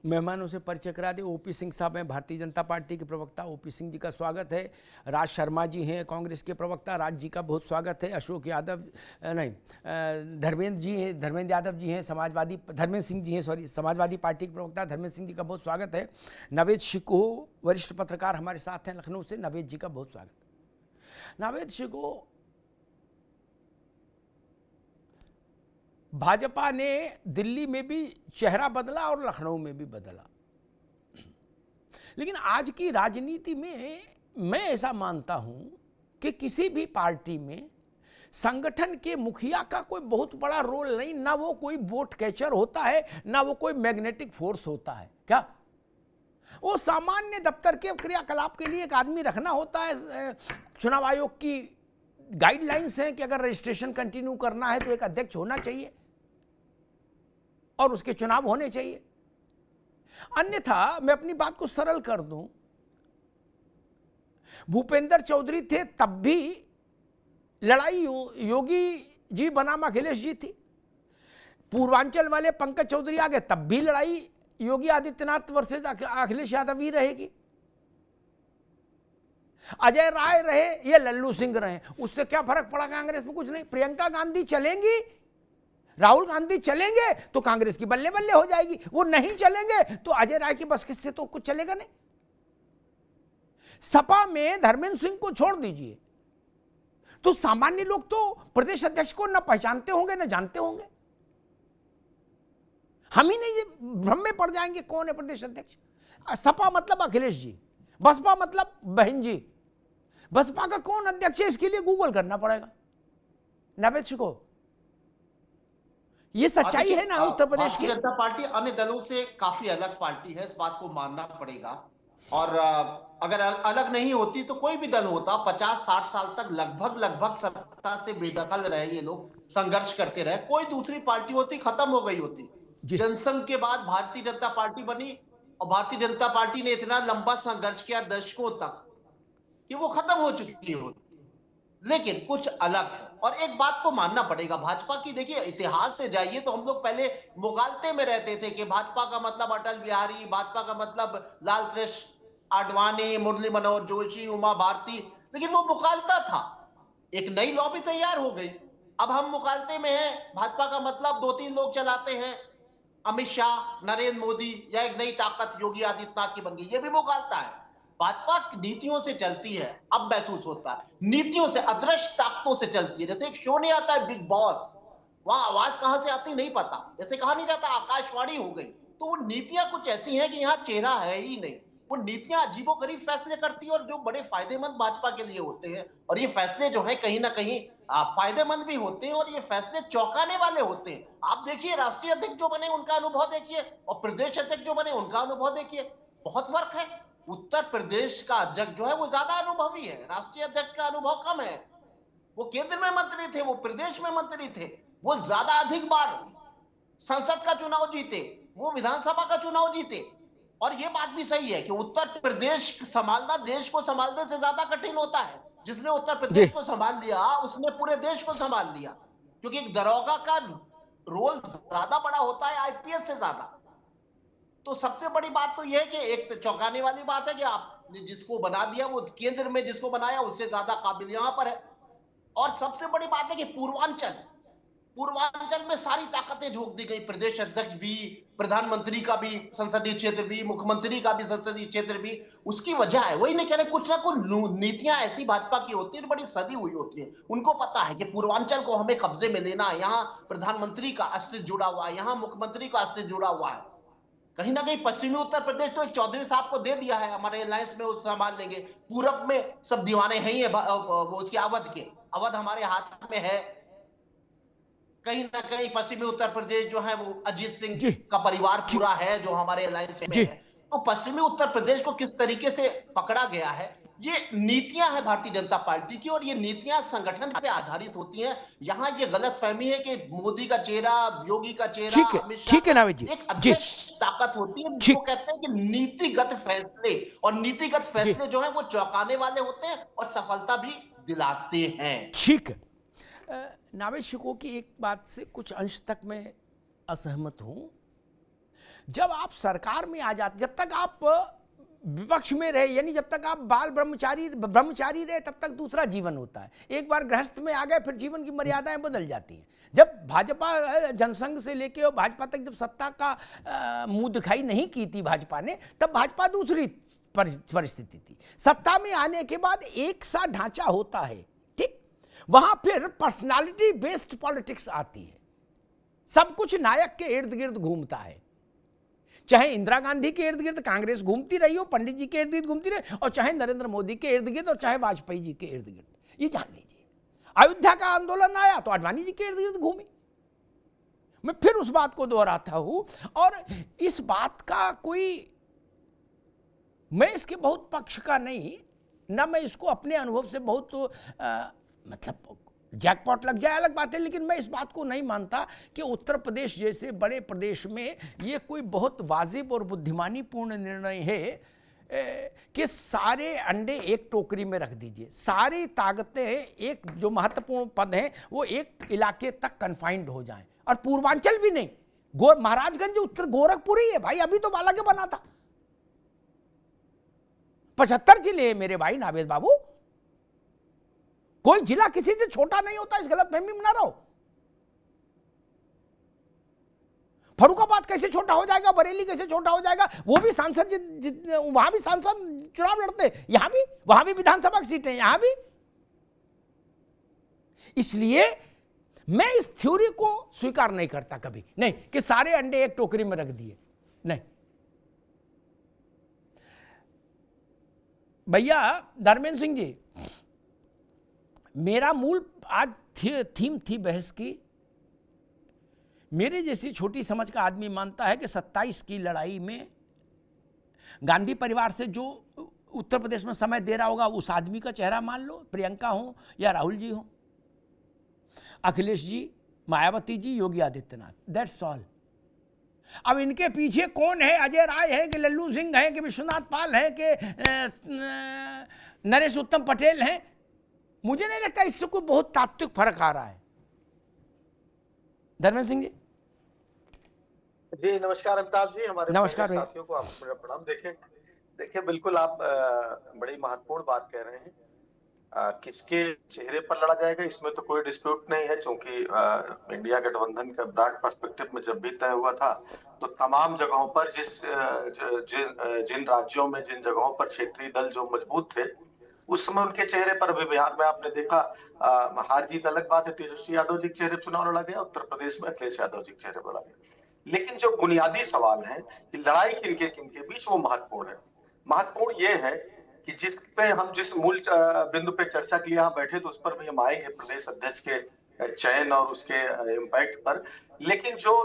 मेहमानों से परिचय करा दे। ओपी सिंह साहब हैं, भारतीय जनता पार्टी के प्रवक्ता। ओपी सिंह जी का स्वागत है। राज शर्मा जी हैं, कांग्रेस के प्रवक्ता। राज जी का बहुत स्वागत है। अशोक यादव नहीं, धर्मेंद्र जी हैं, धर्मेंद्र यादव जी हैं, धर्मेंद्र सिंह जी हैं, सॉरी, समाजवादी पार्टी के प्रवक्ता धर्मेंद्र सिंह जी का बहुत स्वागत है। नवेद शिको वरिष्ठ पत्रकार हमारे साथ हैं लखनऊ से। नवेद जी का बहुत स्वागत है। नवेद शिको, भाजपा ने दिल्ली में भी चेहरा बदला और लखनऊ में भी बदला, लेकिन आज की राजनीति में मैं ऐसा मानता हूं कि किसी भी पार्टी में संगठन के मुखिया का कोई बहुत बड़ा रोल नहीं, ना वो कोई वोट कैचर होता है, ना वो कोई मैग्नेटिक फोर्स होता है। क्या वो सामान्य दफ्तर के क्रियाकलाप के लिए एक आदमी रखना होता है। चुनाव आयोग की गाइडलाइंस हैं कि अगर रजिस्ट्रेशन कंटिन्यू करना है तो एक अध्यक्ष होना चाहिए और उसके चुनाव होने चाहिए। अन्यथा मैं अपनी बात को सरल कर दूं, भूपेंद्र चौधरी थे तब भी लड़ाई योगी जी बनाम अखिलेश जी थी। पूर्वांचल वाले पंकज चौधरी आ गए तब भी लड़ाई योगी आदित्यनाथ वर्सेस अखिलेश यादव ही रहेगी। अजय राय रहे या लल्लू सिंह रहे, उससे क्या फर्क पड़ा कांग्रेस में? कुछ नहीं। प्रियंका गांधी चलेंगी, राहुल गांधी चलेंगे तो कांग्रेस की बल्ले बल्ले हो जाएगी। वो नहीं चलेंगे तो अजय राय की बस किससे तो कुछ चलेगा नहीं। सपा में धर्मेंद्र सिंह को छोड़ दीजिए तो सामान्य लोग तो प्रदेश अध्यक्ष को न पहचानते होंगे न जानते होंगे। हम ही नहीं भ्रम में पड़ जाएंगे कौन है प्रदेश अध्यक्ष। सपा मतलब अखिलेश जी, बसपा मतलब बहन जी। बसपा का कौन अध्यक्ष है इसके लिए गूगल करना पड़ेगा। नवेद शिको, ये सच्चाई है ना उत्तर प्रदेश की। भारतीय जनता पार्टी अन्य दलों से काफी अलग पार्टी है, इस बात को मानना पड़ेगा। और अगर अलग नहीं होती तो कोई भी दल होता 50-60 साल तक लगभग सत्ता से बेदखल रहे, ये लोग संघर्ष करते रहे, कोई दूसरी पार्टी होती खत्म हो गई होती। जनसंघ के बाद भारतीय जनता पार्टी बनी और भारतीय जनता पार्टी ने इतना लंबा संघर्ष किया दशकों तक कि वो खत्म हो चुकी होती। लेकिन कुछ अलग है और एक बात को मानना पड़ेगा भाजपा की। देखिए, इतिहास से जाइए तो हम लोग पहले मुगालते में रहते थे कि भाजपा का मतलब अटल बिहारी, भाजपा का मतलब लाल कृष्ण आडवाणी, मुरली मनोहर जोशी, उमा भारती, लेकिन वो मुगालता था। एक नई लॉबी तैयार हो गई, अब हम मुगालते में हैं। भाजपा का मतलब 2-3 लोग चलाते हैं, अमित शाह, नरेंद्र मोदी, या एक नई ताकत योगी आदित्यनाथ की बन गई, ये भी मुगालता है। भाजपा नीतियों से चलती है, अब महसूस होता है, नीतियों से, अदृश्य ताकतों से चलती है। जैसे एक शो नहीं आता है बिग बॉस, वहां आवाज कहां से आती नहीं पता, जैसे कहा नहीं जाता आकाशवाणी हो गई, तो वो नीतियां कुछ ऐसी हैं कि यहाँ चेहरा है ही नहीं। वो नीतियां अजीबोगरीब फैसले करती है और जो बड़े फायदेमंद भाजपा के लिए होते हैं, और ये फैसले जो है कहीं ना कहीं फायदेमंद भी होते हैं और ये फैसले चौंकाने वाले होते हैं। आप देखिए, राष्ट्रीय अध्यक्ष जो बने उनका अनुभव देखिए और प्रदेश अध्यक्ष जो बने उनका अनुभव देखिए, बहुत फर्क है। उत्तर प्रदेश का अध्यक्ष जो है वो ज्यादा अनुभवी है, राष्ट्रीय अध्यक्ष का अनुभव कम है। वो केंद्र में मंत्री थे, वो प्रदेश में मंत्री थे, वो ज्यादा अधिक बार संसद का चुनाव जीते, वो विधानसभा का चुनाव जीते। और ये बात भी सही है कि उत्तर प्रदेश संभालना देश को संभालने से ज्यादा कठिन होता है। जिसने उत्तर प्रदेश को संभाल लिया उसने पूरे देश को संभाल लिया, क्योंकि एक दरोगा का रोल ज्यादा बड़ा होता है आईपीएस से ज्यादा। तो सबसे बड़ी बात तो यह है कि एक चौंकाने वाली बात है कि आपने जिसको बना दिया, वो केंद्र में जिसको बनाया उससे ज्यादा काबिल यहां पर है। और सबसे बड़ी बात है कि पूर्वांचल में सारी ताकतें झोंक दी गई, प्रदेश अध्यक्ष भी, प्रधानमंत्री का भी संसदीय क्षेत्र भी, मुख्यमंत्री का भी संसदीय क्षेत्र भी। उसकी वजह है, वही नहीं कह रहे, कुछ ना कुछ नीतियां ऐसी भाजपा की होती है, बड़ी सदी हुई होती है। उनको पता है कि पूर्वांचल को हमें कब्जे में लेना है, यहाँ प्रधानमंत्री का अस्तित्व जुड़ा हुआ है, यहाँ मुख्यमंत्री का अस्तित्व जुड़ा हुआ है। कहीं ना कहीं पश्चिमी उत्तर प्रदेश तो एक चौधरी साहब को दे दिया है, हमारे अलायंस में वो संभाल लेंगे। पूरब में सब दीवाने हैं ही है, वो उसके अवध हमारे हाथ में है। कहीं ना कहीं पश्चिमी उत्तर प्रदेश जो है वो अजीत सिंह का परिवार पूरा है जो हमारे अलायंस में है। तो पश्चिमी उत्तर प्रदेश को किस तरीके से पकड़ा गया है, ये नीतियां है भारतीय जनता पार्टी की, और ये नीतियां संगठन पे आधारित होती हैं। यहाँ ये गलतफहमी है कि मोदी का चेहरा, योगी का चेहरा, अमित शाह, एक अदृश्य ताकत होती है जिसको कहते हैं कि नीतिगत फैसले, और नीतिगत फैसले जो है वो चौंकाने वाले होते हैं और सफलता भी दिलाते हैं। ठीक है, नावेद शिको की एक बात से कुछ अंश तक मैं असहमत हूं। जब आप सरकार में आ जाते, जब तक आप विपक्ष में रहे, यानी जब तक आप बाल ब्रह्मचारी रहे, तब तक दूसरा जीवन होता है। एक बार गृहस्थ में आ गए, फिर जीवन की मर्यादाएं बदल जाती हैं। जब भाजपा जनसंघ से लेके और भाजपा तक जब सत्ता का मुंह दिखाई नहीं की थी भाजपा ने, तब भाजपा दूसरी परिस्थिति थी। सत्ता में आने के बाद एक सा ढांचा होता है, ठीक, वहां फिर पर्सनालिटी बेस्ड पॉलिटिक्स आती है। सब कुछ नायक के इर्द गिर्द घूमता है। चाहे इंदिरा गांधी के इर्द गिर्द कांग्रेस घूमती रही हो, पंडित जी के इर्द गिर्द घूमती रही, और चाहे नरेंद्र मोदी के इर्द गिर्द, और चाहे वाजपेयी जी के इर्द गिर्द। ये जान लीजिए, अयोध्या का आंदोलन आया तो आडवाणी जी के इर्द गिर्द घूमी। मैं फिर उस बात को दोहराता हूं, और इस बात का कोई, मैं इसके बहुत पक्ष का नहीं, ना मैं इसको अपने अनुभव से बहुत मतलब जैकपॉट लग जाए अलग बात है, लेकिन मैं इस बात को नहीं मानता कि उत्तर प्रदेश जैसे बड़े प्रदेश में ये कोई बहुत वाजिब और बुद्धिमानी पूर्ण निर्णय है कि सारे अंडे एक टोकरी में रख दीजिए, सारी ताकतें एक जो महत्वपूर्ण पद हैं वो एक इलाके तक कन्फाइंड हो जाएं, और पूर्वांचल भी नहीं, महाराजगंज उत्तर गोरखपुर ही है भाई, अभी तो बाला के बना था। 75 जिले हैं मेरे भाई नावेद बाबू, कोई जिला किसी से छोटा नहीं होता, इस गलतफहमी में ना रहो। फर्रुखाबाद कैसे छोटा हो जाएगा, बरेली कैसे छोटा हो जाएगा, वो भी सांसद, वहां भी सांसद चुनाव लड़ते, यहां भी, वहां भी विधानसभा की सीटें, यहां भी। इसलिए मैं इस थ्योरी को स्वीकार नहीं करता कभी, नहीं कि सारे अंडे एक टोकरी में रख दिए, नहीं। भैया धर्मेंद्र सिंह जी, मेरा मूल आज थीम थी बहस की, मेरे जैसी छोटी समझ का आदमी मानता है कि 27 की लड़ाई में गांधी परिवार से जो उत्तर प्रदेश में समय दे रहा होगा उस आदमी का चेहरा मान लो, प्रियंका हो या राहुल जी हो, अखिलेश जी, मायावती जी, योगी आदित्यनाथ, दैट्स ऑल। अब इनके पीछे कौन है, अजय राय है कि लल्लू सिंह है कि विश्वनाथ पाल है कि नरेश उत्तम पटेल है, मुझे नहीं लगता इससे कोई बहुत तात्विक फर्क आ रहा है। धर्मेंद्र सिंह जी जी नमस्कार। अमिताभ जी, हमारे नमस्कार साथियों को आप मेरा प्रणाम। देखिए बिल्कुल आप बड़ी महत्वपूर्ण बात कह रहे हैं। किसके चेहरे पर लड़ा जाएगा इसमें तो कोई डिस्प्यूट नहीं है, क्योंकि इंडिया गठबंधन का ब्रॉड पर्सपेक्टिव में जब भी तय हुआ था तो तमाम जगहों पर जिन राज्यों में जिन जगहों पर क्षेत्रीय दल जो मजबूत थे उस समय उनके चेहरे पर भी, बिहार में आपने देखा हार जीत अलग बात है, तेजस्वी यादव जी के चेहरे पर चुनाव लड़ा गया, उत्तर प्रदेश में अखिलेश यादव जी के चेहरे पर लड़ा गया। लेकिन जो बुनियादी सवाल है कि लड़ाई किनके बीच, वो महत्वपूर्ण है। महत्वपूर्ण ये है कि जिस पे हम जिस मूल बिंदु पे चर्चा के लिए यहाँ बैठे तो उस पर भी हम आएंगे, प्रदेश अध्यक्ष के चयन और उसके इम्पैक्ट पर। लेकिन जो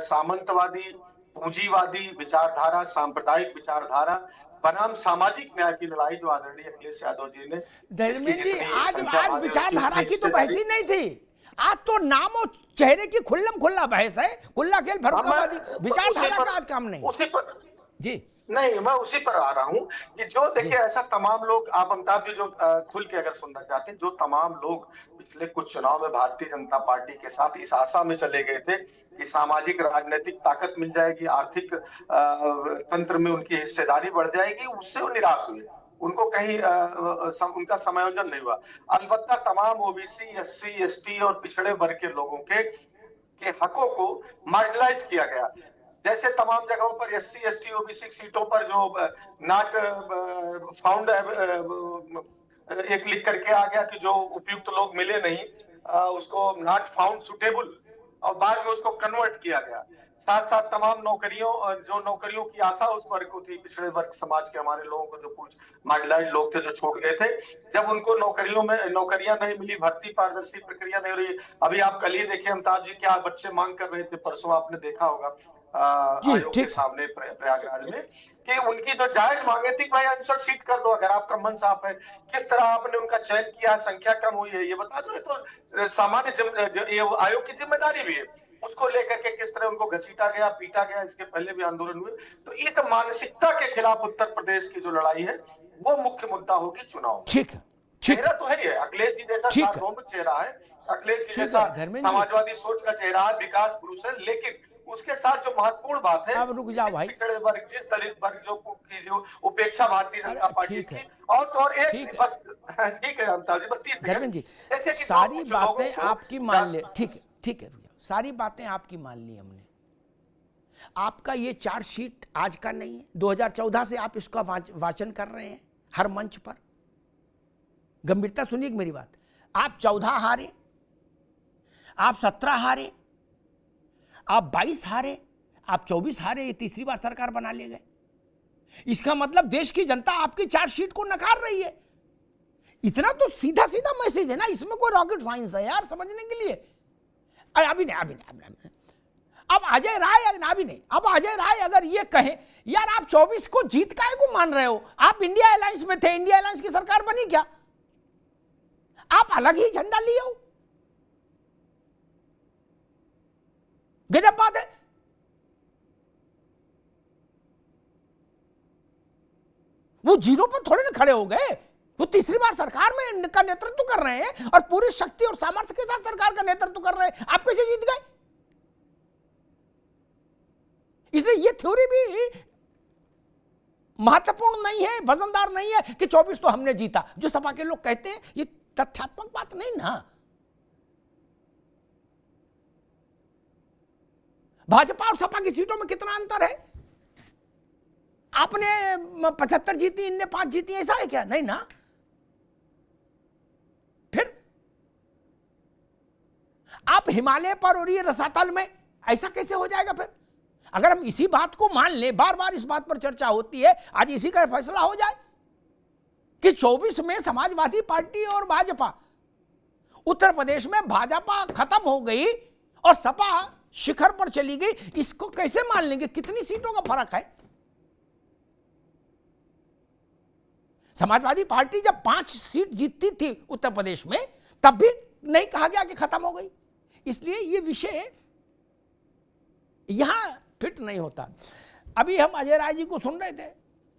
सामंतवादी, पूंजीवादी विचारधारा, सांप्रदायिक विचारधारा बनाम सामाजिक न्याय की लड़ाई जो आदरणीय अखिलेश यादव जी ने, धर्मेंद्र जी, आज विचारधारा की तो बहस ही नहीं थी, आज तो नाम और चेहरे की खुल्लम खुल्ला बहस है, खुल्ला खेल फर्रुखाबादी, विचारधारा का आज काम नहीं। उसी पर जी नहीं, मैं उसी पर आ रहा हूं कि जो देखिए ऐसा तमाम लोग, आप अमिताभ जी जो खुल के अगर सुनना चाहते हैं, जो तमाम लोग पिछले कुछ चुनाव में भारतीय जनता पार्टी के साथ इस आशा में चले गए थे कि सामाजिक राजनीतिक ताकत मिल जाएगी, आर्थिक तंत्र में उनकी हिस्सेदारी बढ़ जाएगी, उससे वो निराश हुए, उनको कहीं उनका समायोजन नहीं हुआ। अलबत्ता तमाम ओबीसी, एससी, एसटी और पिछड़े वर्ग के लोगों के हकों को मार्जिनलाइज किया गया। जैसे तमाम जगहों पर एससी, एसटी, ओबीसी सीटों पर जो नॉट फाउंड एक लिख करके आ गया कि जो उपयुक्त लोग मिले नहीं, उसको नॉट फाउंड सुटेबल, और बाद में उसको कन्वर्ट किया गया। साथ साथ तमाम नौकरियों की आशा उस वर्ग को थी, पिछड़े वर्ग समाज के हमारे लोगों को, जो कुछ मार्जिनलाइज्ड लोग थे जो छूट गए थे, जब उनको नौकरियां नहीं मिली, भर्ती पारदर्शी प्रक्रिया नहीं हो रही। अभी आप कल ही देखिए अमिताभ जी, क्या बच्चे मांग कर रहे थे, परसों आपने देखा होगा आयोग के सामने प्रयागराज में, कि उनकी जो जायज मांगे थी, भाई आंसर शीट कर दो अगर आपका मन साफ है, किस तरह आपने उनका चयन किया, संख्या कम हुई है ये बता दो। ये तो सामान्य आयोग की जिम्मेदारी भी है, उसको लेकर के किस तरह उनको घसीटा गया, पीटा गया, इसके पहले भी आंदोलन हुए। तो एक मानसिकता के खिलाफ उत्तर प्रदेश की जो लड़ाई है वो मुख्य मुद्दा होगी चुनाव। ठीक है, चेहरा तो है ही है, अखिलेश जी जैसा सार्वभौमिक चेहरा है, अखिलेश जी जैसा समाजवादी सोच का चेहरा है, विकास पुरुष है, लेकिन उसके साथ जो महत्वपूर्ण बात है, अब रुक जाओ भाई, पिछड़े वर्ग, जिस दलित वर्ग की जो उपेक्षा भारतीय जनता पार्टी ठीक की, है, और एक ठीक है, बस ठीक है अमिताभ जी, 32 धर्मेंद्र जी, जैसे कि सारी कुछ लोगों बातें को आपकी मान ले, ठीक है, ठीक है, रुक जाओ, सारी बातें आपकी मान ली हमने। आपका ये चार्जशीट आज का नहीं है, 2014 से आप इसका वाचन कर रहे हैं हर मंच पर। गंभीरता सुनिए मेरी बात, आप 14 हारे, आप 17 हारे, आप 22 हारे, आप 24 हारे, ये तीसरी बार सरकार बना ले गए। इसका मतलब देश की जनता आपकी चार्जशीट को नकार रही है। इतना तो सीधा सीधा मैसेज है ना, इसमें कोई रॉकेट साइंस है यार समझने के लिए। अभी नहीं, अब अजय राय, अभी नहीं, अब अजय राय अगर ये कहे यार आप 24 को जीत काहे को मान रहे हो, आप इंडिया अलायंस में थे, इंडिया अलायंस की सरकार बनी क्या, आप अलग ही झंडा लिए हो, गजब बात है। वो जीरो पर थोड़े ना खड़े हो गए, वो तीसरी बार सरकार में का नेतृत्व कर रहे हैं और पूरी शक्ति और सामर्थ्य के साथ सरकार का नेतृत्व कर रहे हैं, आप कैसे जीत गए। इसलिए ये थ्योरी भी महत्वपूर्ण नहीं है, वजनदार नहीं है कि 24 तो हमने जीता, जो सपा के लोग कहते हैं, ये तथ्यात्मक बात नहीं ना। भाजपा और सपा की सीटों में कितना अंतर है, आपने 75 जीती, इनने 5 जीती, ऐसा है क्या, नहीं ना। फिर आप हिमालय पर और ये रसातल में, ऐसा कैसे हो जाएगा। फिर अगर हम इसी बात को मान लें, बार बार इस बात पर चर्चा होती है, आज इसी का फैसला हो जाए कि 24 में समाजवादी पार्टी और भाजपा, उत्तर प्रदेश में भाजपा खत्म हो गई और सपा शिखर पर चली गई, इसको कैसे मान लेंगे, कितनी सीटों का फर्क है। समाजवादी पार्टी जब 5 सीट जीतती थी उत्तर प्रदेश में, तब भी नहीं कहा गया कि खत्म हो गई। इसलिए ये विषय यहां फिट नहीं होता। अभी हम अजय राय जी को सुन रहे थे,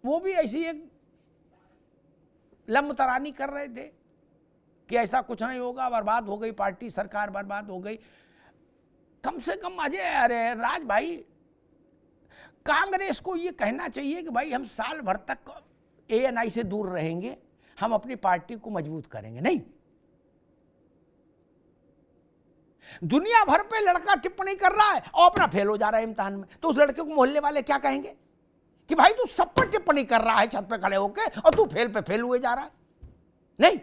वो भी ऐसी एक लम्बतरानी कर रहे थे कि ऐसा कुछ नहीं होगा, बर्बाद हो गई पार्टी, सरकार बर्बाद हो गई। कम से कम अजय, अरे राज भाई, कांग्रेस को ये कहना चाहिए कि भाई हम साल भर तक ANI से दूर रहेंगे, हम अपनी पार्टी को मजबूत करेंगे। नहीं, दुनिया भर पे लड़का टिप्पणी कर रहा है और अपना फेल हो जा रहा है इम्तिहान में, तो उस लड़के को मोहल्ले वाले क्या कहेंगे कि भाई तू सब पर टिप्पणी कर रहा है छत पे खड़े होके और तू फेल पे फेल हुए जा रहा है। नहीं,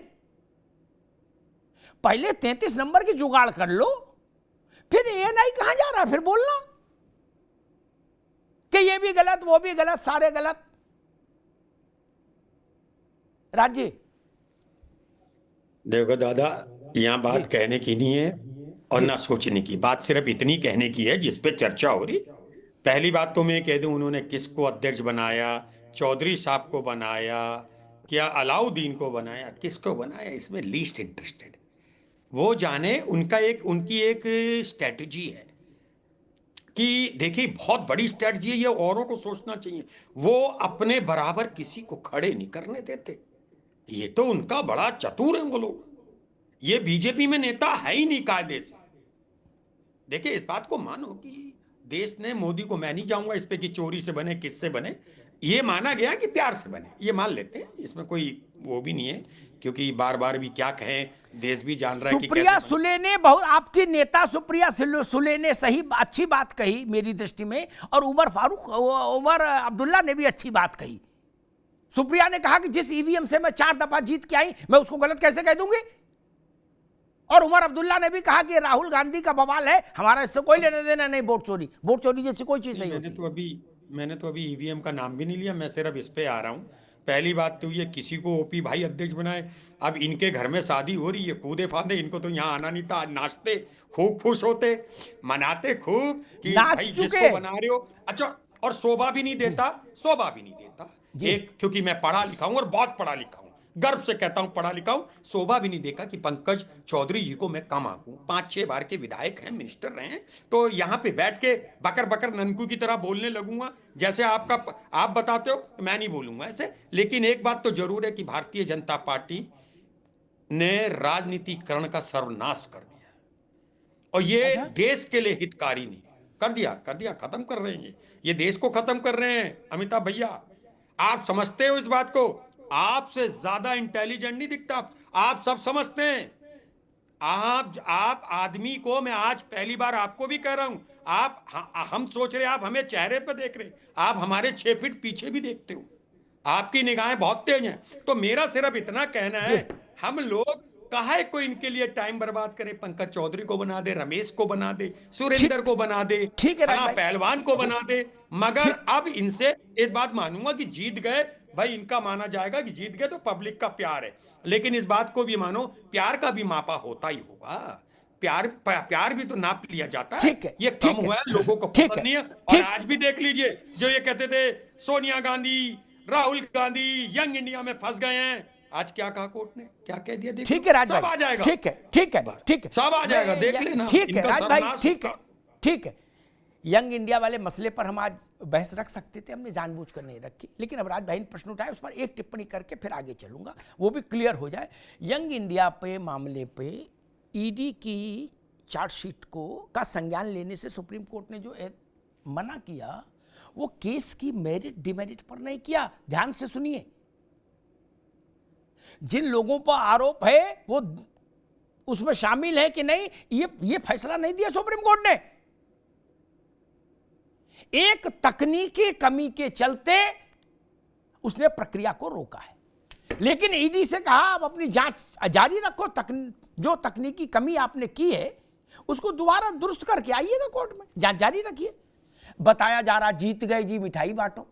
पहले 33 नंबर की जुगाड़ कर लो, फिर ANI कहां जा रहा है, फिर बोलना कि ये भी गलत, वो भी गलत, सारे गलत। राज्य देखो दादा, यहाँ बात कहने की नहीं है और ना सोचने की, बात सिर्फ इतनी कहने की है जिस पे चर्चा हो रही। पहली बात तो मैं कह दूं, उन्होंने किसको अध्यक्ष बनाया, चौधरी साहब को बनाया, क्या अलाउद्दीन को बनाया, किसको बनाया, इसमें लीस्ट इंटरेस्टेड। वो जाने, उनकी एक स्ट्रेटजी है कि देखिए बहुत बड़ी स्ट्रेटजी है, ये औरों को सोचना चाहिए। वो अपने बराबर किसी को खड़े नहीं करने देते, ये तो उनका बड़ा चतुर है वो लोग। ये बीजेपी में नेता है ही नहीं कायदे से। देखिए इस बात को मानो कि देश ने मोदी को, मैं नहीं जाऊंगा इस पे कि चोरी से बने किससे बने, ये माना गया कि प्यार से बने, ये मान लेते हैं, इसमें कोई वो भी नहीं है, क्योंकि बार बार भी क्या कहें, देश भी जान रहा है कि सुप्रिया सुले ने, बहुत आपकी नेता सुप्रिया सुले ने सही अच्छी बात कही मेरी दृष्टि में, और उमर अब्दुल्ला ने भी अच्छी बात कही। सुप्रिया ने कहा कि जिस EVM से मैं 4 दफा जीत के आई, मैं उसको गलत कैसे कह दूंगी। और उमर अब्दुल्ला ने भी कहा कि राहुल गांधी का बवाल है, हमारा इससे कोई लेना देना नहीं, वोट चोरी जैसी कोई चीज नहीं होती। मैंने तो अभी EVM का नाम भी नहीं लिया, मैं सिर्फ इस पे आ रहा हूँ। पहली बात तो ये, किसी को OP भाई अध्यक्ष बनाए, अब इनके घर में शादी हो रही है, कूदे फांदे, इनको तो यहाँ आना नहीं था, आज नाचते खूब, खुश होते, मनाते खूब कि भाई जिसको बना रहे हो। अच्छा, और शोभा भी नहीं देता, एक, क्योंकि मैं पढ़ा लिखा हूं और बहुत पढ़ा लिखा हूं, गर्व से कहता हूं पढ़ा लिखा हूं, शोभा भी नहीं देखा कि पंकज चौधरी जी को मैं कम आंकूं। 5-6 बार के विधायक हैं, मिनिस्टर रहे हैं, तो यहाँ पे बैठ के बकर बकर ननकू की तरह बोलने लगूंगा, जैसे आप बताते हो, तो मैं नहीं बोलूंगा ऐसे। लेकिन एक बात तो जरूर है कि भारतीय जनता पार्टी ने राजनीतिकरण का सर्वनाश कर दिया, और ये देश के लिए हितकारी नहीं, कर दिया, खत्म कर रहे हैं, ये देश को खत्म कर रहे हैं अमिताभ भैया। आप समझते हो इस बात को? आपसे ज्यादा इंटेलिजेंट नहीं दिखता, आप सब समझते हैं। आप आदमी को, मैं आज पहली बार आपको भी कह रहा हूं, हम सोच रहे, आप हमें चेहरे पे देख रहे, आप हमारे 6 फीट पीछे भी देखते हो, आपकी निगाहें बहुत तेज हैं। तो मेरा सिर्फ इतना कहना है, हम लोग काहे को इनके लिए टाइम बर्बाद करें? पंकज चौधरी को बना दे, रमेश को बना दे, सुरेंद्र को बना दे, ठीक है राज भाई। पहलवान को बना दे, मगर अब इनसे इस बात मानूंगा कि जीत गए भाई, इनका माना जाएगा कि जीत गए तो पब्लिक का प्यार है, लेकिन इस बात को भी मानो, प्यार का भी मापा होता ही होगा। प्यार भी तो नाप लिया जाता है। ठीक है, ये कम हुआ है, लोगों को पसंद नहीं है। और आज भी देख लीजिए, जो ये कहते थे सोनिया गांधी, राहुल गांधी यंग इंडिया में फंस गए हैं, आज क्या कहा कोर्ट ने, क्या कह दिया? देखो, ठीक है राज भाई, सब आ जाएगा। ठीक है, ठीक है, ठीक है, सब आ जाएगा, देख लेना। ठीक है इनका राज भाई, सर्वनाश ठीक है, होगा। ठीक है। यंग इंडिया वाले मसले पर हम आज बहस रख सकते थे, हमने जानबूझकर नहीं रखी, लेकिन अब राज भाई ने प्रश्न उठाया, उस पर एक टिप्पणी करके फिर आगे चलूंगा, वो भी क्लियर हो जाए। यंग इंडिया पे मामले पे ईडी की चार्जशीट का संज्ञान लेने से सुप्रीम कोर्ट ने जो मना किया, वो केस की मेरिट डिमेरिट पर नहीं किया। ध्यान से सुनिए, जिन लोगों पर आरोप है वो उसमें शामिल है कि नहीं, ये फैसला नहीं दिया सुप्रीम कोर्ट ने। एक तकनीकी कमी के चलते उसने प्रक्रिया को रोका है, लेकिन ईडी से कहा आप अपनी जांच जारी रखो, जो तकनीकी कमी आपने की है उसको दोबारा दुरुस्त करके आइएगा कोर्ट में, जांच जारी रखिए। बताया जा रहा जीत गए जी, मिठाई बांटो,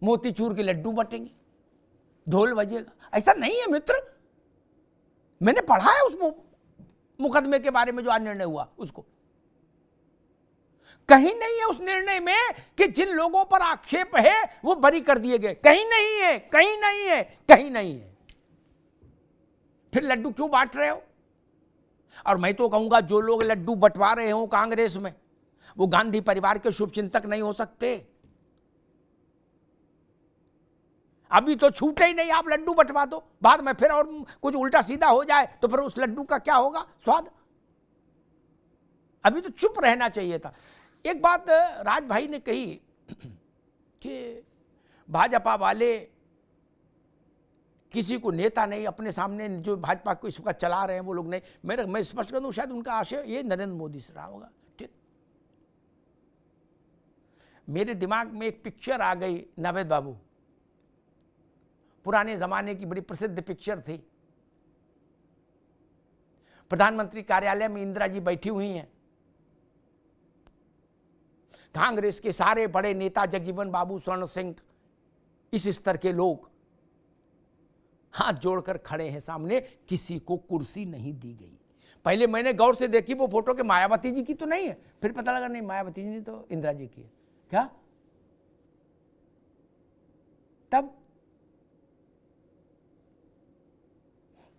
मोतीचूर के लड्डू बटेंगे, ढोल बजेगा। ऐसा नहीं है मित्र, मैंने पढ़ा है उस मुकदमे के बारे में जो आज निर्णय हुआ, उसको कहीं नहीं है उस निर्णय में कि जिन लोगों पर आक्षेप है वो बरी कर दिए गए, कहीं नहीं है, कहीं नहीं है, कहीं नहीं है। फिर लड्डू क्यों बांट रहे हो? और मैं तो कहूंगा जो लोग लड्डू बंटवा रहे हो कांग्रेस में, वो गांधी परिवार के शुभचिंतक नहीं हो सकते। अभी तो छूटे ही नहीं, आप लड्डू बंटवा दो, बाद में फिर और कुछ उल्टा सीधा हो जाए तो फिर उस लड्डू का क्या होगा स्वाद? अभी तो चुप रहना चाहिए था। एक बात राज भाई ने कही कि भाजपा वाले किसी को नेता नहीं, अपने सामने जो भाजपा को इस वक्त चला रहे हैं वो लोग नहीं। मैं स्पष्ट कर दूं, शायद उनका आशय ये नरेंद्र मोदी से रहा होगा। ठीक, मेरे दिमाग में एक पिक्चर आ गई, नावेद बाबू, पुराने जमाने की बड़ी प्रसिद्ध पिक्चर थी। प्रधानमंत्री कार्यालय में इंदिरा जी बैठी हुई हैं, कांग्रेस के सारे बड़े नेता, जगजीवन बाबू, स्वर्ण सिंह, इस स्तर के लोग हाथ जोड़कर खड़े हैं सामने, किसी को कुर्सी नहीं दी गई। पहले मैंने गौर से देखी वो फोटो के मायावती जी की तो नहीं है, फिर पता लगा नहीं मायावती जी ने तो इंदिरा जी की है। क्या तब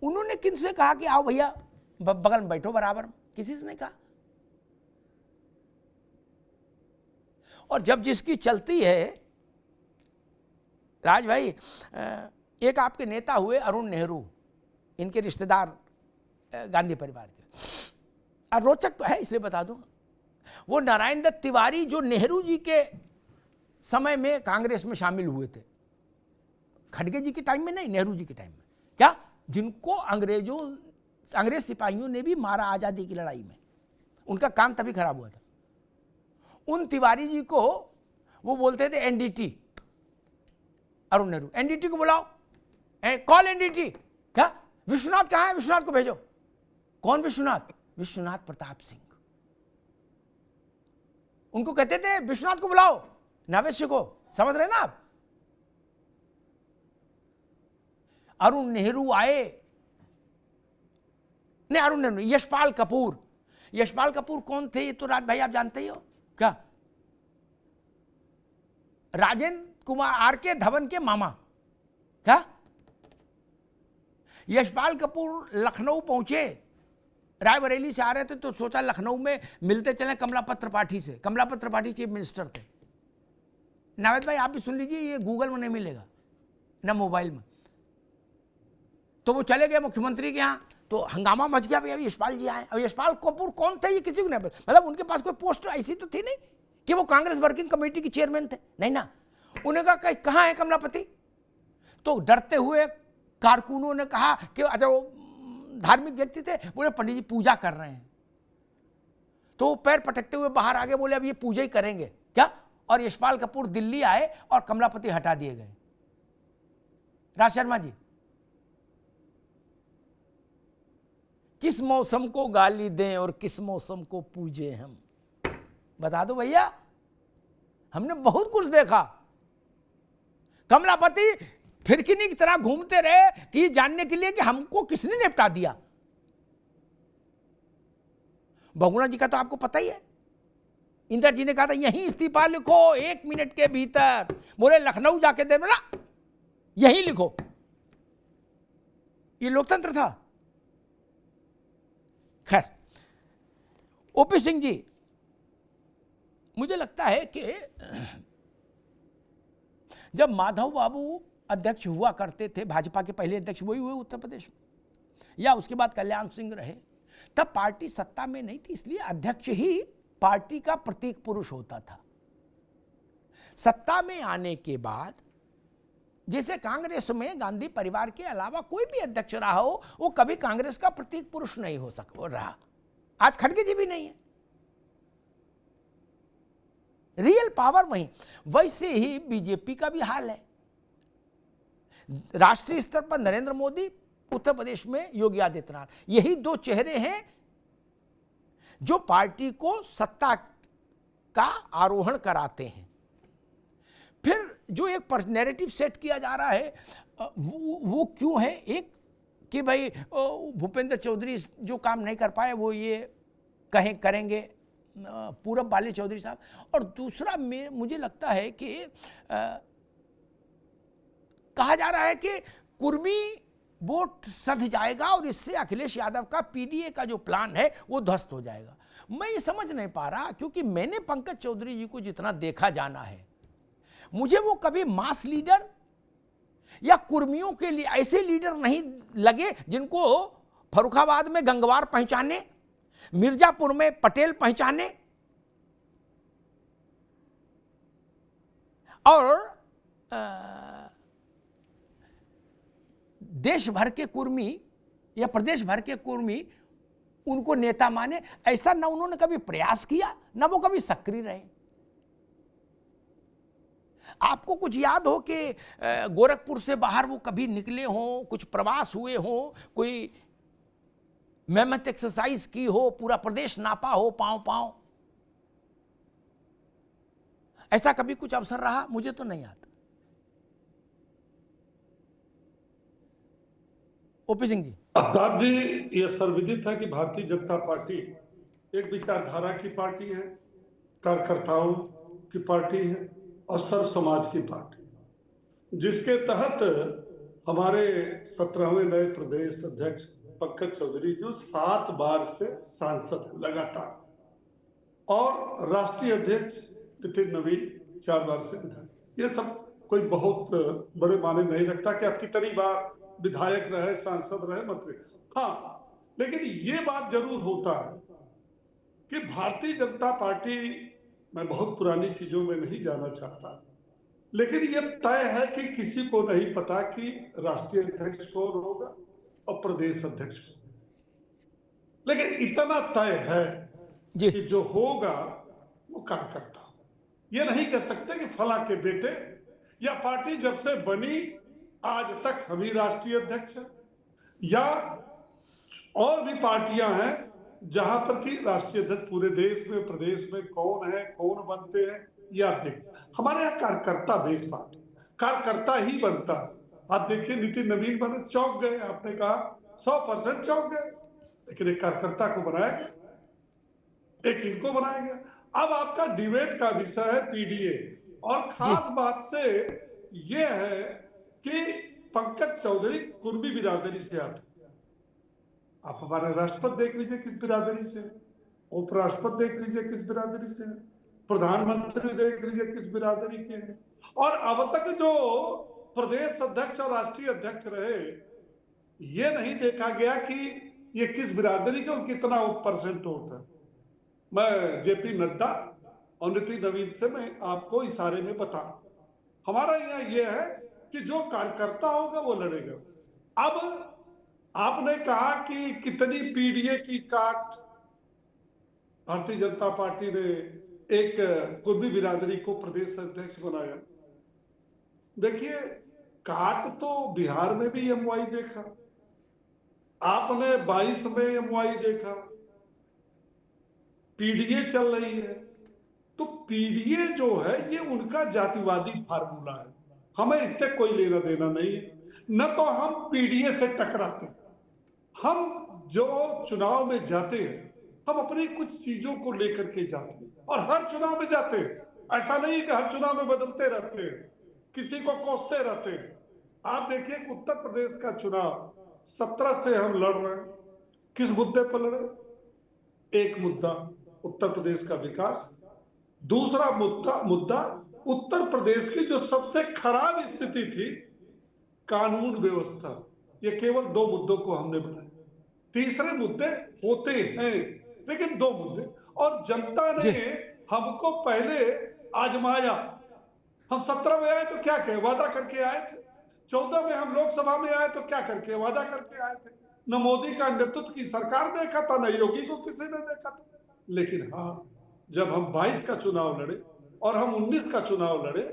उन्होंने किनसे कहा कि आओ भैया बगल में बैठो बराबर में? किसी से नहीं कहा। और जब जिसकी चलती है राज भाई, एक आपके नेता हुए अरुण नेहरू, इनके रिश्तेदार गांधी परिवार के, और रोचक तो है इसलिए बता दूं, वो नारायण दत्त तिवारी जो नेहरू जी के समय में कांग्रेस में शामिल हुए थे, खड़गे जी के टाइम में नहीं, नेहरू जी के टाइम में, क्या जिनको अंग्रेज सिपाहियों ने भी मारा आजादी की लड़ाई में, उनका काम तभी खराब हुआ था। उन तिवारी जी को वो बोलते थे एनडीटी, अरुण नेहरू, एनडीटी को बुलाओ, कॉल एनडीटी। क्या विश्वनाथ कहाँ है? विश्वनाथ को भेजो। कौन विश्वनाथ? विश्वनाथ प्रताप सिंह। उनको कहते थे विश्वनाथ को बुलाओ, नवेश्य को, समझ रहे ना आप? अरुण नेहरू आए, नहीं अरुण नेहरू, यशपाल कपूर। यशपाल कपूर कौन थे ये तो राज भाई आप जानते ही हो। क्या राजेंद्र कुमार आर.के. धवन के मामा। क्या यशपाल कपूर लखनऊ पहुंचे, रायबरेली से आ रहे थे तो सोचा लखनऊ में मिलते चले कमलापत त्रिपाठी से। कमलापत त्रिपाठी चीफ मिनिस्टर थे। नावेद भाई आप भी सुन लीजिए, ये गूगल में नहीं मिलेगा ना मोबाइल में। तो वो चले गए मुख्यमंत्री के यहाँ, तो हंगामा मच गया, भाई अभी यशपाल जी आए। अब यशपाल कपूर कौन थे ये किसी को नहीं पता, मतलब उनके पास कोई पोस्ट ऐसी तो थी नहीं कि वो कांग्रेस वर्किंग कमेटी के चेयरमैन थे, नहीं ना। उन्हें कहा कहाँ है कमलापति, तो डरते हुए कारकुनों ने कहा कि अच्छा वो धार्मिक व्यक्ति थे, बोले पंडित जी पूजा कर रहे हैं, तो वो पैर पटकते हुए बाहर आ गए, बोले अब ये पूजा ही करेंगे क्या, और यशपाल कपूर दिल्ली आए और कमलापति हटा दिए गए। राज शर्मा जी, किस मौसम को गाली दें और किस मौसम को पूजे हम, बता दो भैया, हमने बहुत कुछ देखा। कमलापति फिरकिनी की तरह घूमते रहे कि जानने के लिए कि हमको किसने निपटा दिया। बहुगुणा जी का तो आपको पता ही है, इंदर जी ने कहा था यहीं इस्तीफा लिखो 1 मिनट के भीतर, बोले लखनऊ जाके दे, बोला यहीं लिखो। ये लोकतंत्र था। खैर, ओपी सिंह जी, मुझे लगता है कि जब माधव बाबू अध्यक्ष हुआ करते थे, भाजपा के पहले अध्यक्ष वही हुए उत्तर प्रदेश में, या उसके बाद कल्याण सिंह रहे, तब पार्टी सत्ता में नहीं थी, इसलिए अध्यक्ष ही पार्टी का प्रतीक पुरुष होता था। सत्ता में आने के बाद जैसे कांग्रेस में गांधी परिवार के अलावा कोई भी अध्यक्ष रहा हो, वो कभी कांग्रेस का प्रतीक पुरुष नहीं हो सका रहा। आज खड़गे जी भी नहीं है, रियल पावर वहीं। वैसे ही बीजेपी का भी हाल है। राष्ट्रीय स्तर पर नरेंद्र मोदी, उत्तर प्रदेश में योगी आदित्यनाथ, यही 2 चेहरे हैं जो पार्टी को सत्ता का आरोहण कराते हैं। फिर जो एक नैरेटिव सेट किया जा रहा है वो क्यों है, एक कि भाई भूपेंद्र चौधरी जो काम नहीं कर पाए वो ये करेंगे पूरब वाले चौधरी साहब, और दूसरा मुझे लगता है कि कहा जा रहा है कि कुर्मी वोट सध जाएगा और इससे अखिलेश यादव का पीडीए का जो प्लान है वो ध्वस्त हो जाएगा। मैं ये समझ नहीं पा रहा, क्योंकि मैंने पंकज चौधरी जी को जितना देखा जाना है, मुझे वो कभी मास लीडर या कुर्मियों के लिए ऐसे लीडर नहीं लगे जिनको फर्रुखाबाद में गंगवार पहचाने, मिर्जापुर में पटेल पहचाने, और देश भर के कुर्मी या प्रदेश भर के कुर्मी उनको नेता माने। ऐसा ना उन्होंने कभी प्रयास किया, ना वो कभी सक्रिय रहे। आपको कुछ याद हो कि गोरखपुर से बाहर वो कभी निकले हों, कुछ प्रवास हुए हों, कोई मेहनत एक्सरसाइज की हो, पूरा प्रदेश नापा हो पांव पांव, ऐसा कभी कुछ अवसर रहा? मुझे तो नहीं आता। ओपी सिंह जी। अमिताभ जी, यह सर्वविदित है कि भारतीय जनता पार्टी एक विचारधारा की पार्टी है, कार्यकर्ताओं की पार्टी है और सर्व समाज की पार्टी, जिसके तहत हमारे 17वें नए प्रदेश अध्यक्ष पंकज चौधरी जो 7 बार से सांसद लगातार, और राष्ट्रीय अध्यक्ष नितिन नवीन 4 बार से विधायक। ये सब कोई बहुत बड़े माने नहीं रखता कि आप कितनी बार विधायक रहे, सांसद रहे, मंत्री। हाँ, लेकिन ये बात जरूर होता है कि भारतीय जनता पार्टी, मैं बहुत पुरानी चीजों में नहीं जाना चाहता, लेकिन ये तय है कि किसी को नहीं पता कि राष्ट्रीय अध्यक्ष कौन होगा और प्रदेश अध्यक्ष कौन, लेकिन इतना तय है कि जो होगा वो कार्यकर्ता। ये नहीं कह सकते कि फला के बेटे, या पार्टी जब से बनी आज तक हम ही राष्ट्रीय अध्यक्ष हैं, या और भी पार्टियां हैं जहां पर कि राष्ट्रीय अध्यक्ष पूरे देश में, प्रदेश में कौन है, कौन बनते हैं, ये आप देखिए। हमारे यहाँ कार्यकर्ता बेस पार्टी, कार्यकर्ता ही बनता। आप देखिए नितिन नवीन बने, चौंक गए, आपने कहा 100% चौंक गए, लेकिन एक कार्यकर्ता को बनाया गया, एक इनको बनाया गया। अब आपका डिबेट का विषय है पीडीए, और खास बात से यह है कि पंकज चौधरी कुर्मी बिरादरी से आते। आप हमारे राष्ट्रपति देख लीजिए किस बिरादरी से, उपराष्ट्रपति देख लीजिए किस बिरादरी से, प्रधानमंत्री देख लीजिए किस बिरादरी के हैं, और अब तक जो प्रदेश अध्यक्ष और राष्ट्रीय अध्यक्ष रहे, ये नहीं देखा गया कि ये किस बिरादरी का और कितना परसेंट वोट है। मैं जेपी नड्डा और नितिन नवीन से मैं आपको इशारे में बता, हमारा यहाँ ये है कि जो कार्यकर्ता होगा वो लड़ेगा। अब आपने कहा कि कितनी पीडीए की काट, भारतीय जनता पार्टी ने एक कुर्मी बिरादरी को प्रदेश अध्यक्ष बनाया। देखिए, काट तो बिहार में भी एमवाई देखा, आपने 22 में एमवाई देखा, पीडीए चल रही है। तो पीडीए जो है ये उनका जातिवादी फार्मूला है, हमें इससे कोई लेना देना नहीं है। न तो हम पीडीए से टकराते, हम जो चुनाव में जाते हैं हम अपनी कुछ चीजों को लेकर के जाते हैं और हर चुनाव में जाते हैं। ऐसा नहीं कि हर चुनाव में बदलते रहते हैं, किसी को कोसते रहते हैं। आप देखिए उत्तर प्रदेश का चुनाव 17 से हम लड़ रहे हैं, किस मुद्दे पर लड़े? एक मुद्दा उत्तर प्रदेश का विकास, दूसरा मुद्दा उत्तर प्रदेश की जो सबसे खराब स्थिति थी कानून व्यवस्था। ये केवल 2 मुद्दों को हमने बनाया। तीसरे मुद्दे होते हैं लेकिन 2 मुद्दे, और जनता ने हमको पहले आजमाया। हम 17 में आए तो क्या कहे, वादा करके आए थे। 14 में हम लोकसभा में आए तो क्या करके, वादा करके आए थे। न मोदी का नेतृत्व की सरकार देखा था, न योगी को किसी ने देखा था। लेकिन हाँ, जब हम 22 का चुनाव लड़े और हम 19 का चुनाव लड़े,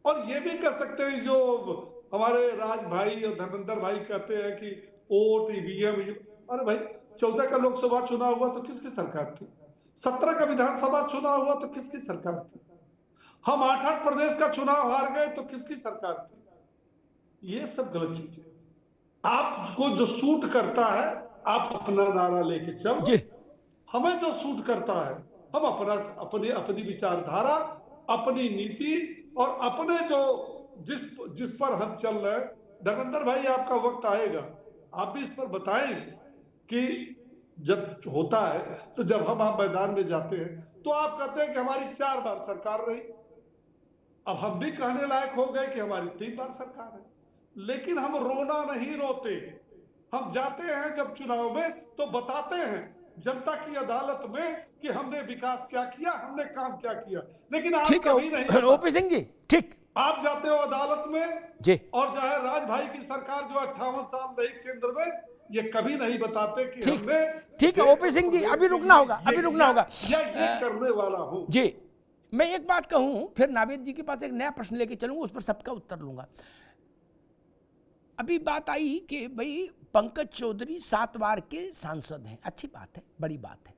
और ये भी कह सकते हैं जो हमारे राज भाई और धर्मेंद्र भाई कहते हैं कि वोट ईवीएम, अरे भाई 14 का लोकसभा चुनाव हुआ तो किसकी सरकार थी? 17 का विधानसभा चुनाव हुआ तो किसकी सरकार थी? हम 8 प्रदेश का चुनाव हार गए तो किसकी सरकार थी? ये सब गलत चीजें। आपको जो सूट करता है आप अपना नारा लेके चलो, हमें जो सूट करता है हम अपनी विचारधारा, अपनी नीति और अपने जो जिस पर हम चल रहे हैं। धर्मेंद्र भाई, आपका वक्त आएगा, आप भी इस पर बताएंगे कि जब होता है तो जब हम आप मैदान में जाते हैं तो आप कहते हैं कि हमारी 4 बार सरकार रही। अब हम भी कहने लायक हो गए कि हमारी 3 बार सरकार है, लेकिन हम रोना नहीं रोते। हम जाते हैं जब चुनाव में तो बताते हैं जनता की अदालत में कि हमने विकास क्या किया, हमने काम क्या किया। लेकिन आप कभी नहीं, ओपी सिंह जी, ठीक, आप जाते हो अदालत में जी, और चाहे राज भाई की सरकार जो 58 साल रही केंद्र में, ये कभी नहीं बताते कि हमने। ठीक है ओपी सिंह जी, अभी रुकना होगा, अभी रुकना होगा। ये करने वाला हूं जी। मैं एक बात कहूं, फिर नावेद जी के पास एक नया प्रश्न लेके चलूंगा, उस पर सबका उत्तर लूंगा। अभी बात आई कि भाई पंकज चौधरी 7 बार के सांसद हैं, अच्छी बात है, बड़ी बात है।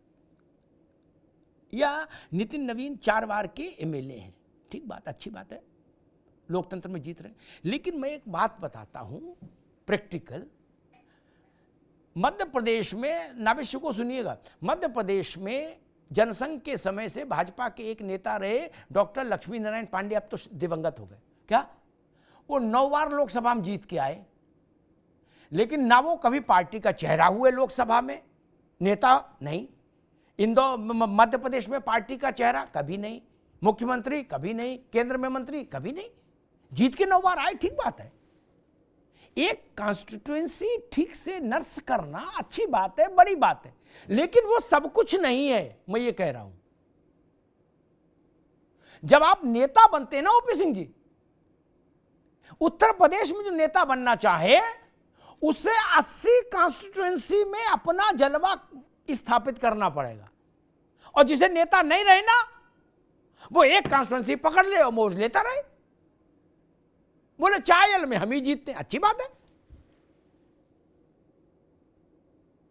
या नितिन नवीन 4 बार के एमएलए हैं, ठीक बात, अच्छी बात है, लोकतंत्र में जीत रहे हैं। लेकिन मैं एक बात बताता हूं प्रैक्टिकल, मध्य प्रदेश में, नावेद को सुनिएगा, मध्य प्रदेश में जनसंघ के समय से भाजपा के एक नेता रहे डॉक्टर लक्ष्मी नारायण पांडे, अब तो दिवंगत हो गए, क्या वो 9 बार लोकसभा में जीत के आए, लेकिन ना वो कभी पार्टी का चेहरा हुए लोकसभा में, नेता नहीं, इंदौर मध्य प्रदेश में पार्टी का चेहरा कभी नहीं, मुख्यमंत्री कभी नहीं, केंद्र में मंत्री कभी नहीं, जीत के 9 बार आए, ठीक बात है। एक कॉन्स्टिट्यूएंसी ठीक से नर्स करना अच्छी बात है, बड़ी बात है, लेकिन वो सब कुछ नहीं है। मैं ये कह रहा हूं, जब आप नेता बनते हैं ना ओपी सिंह जी, उत्तर प्रदेश में जो नेता बनना चाहे उसे 80 कॉन्स्टिट्यूएंसी में अपना जलवा स्थापित करना पड़ेगा, और जिसे नेता नहीं रहे ना वो एक कॉन्स्टिट्यूएंसी पकड़ ले और मोज लेता रहे, बोले चायल में हम ही जीतते हैं, अच्छी बात है।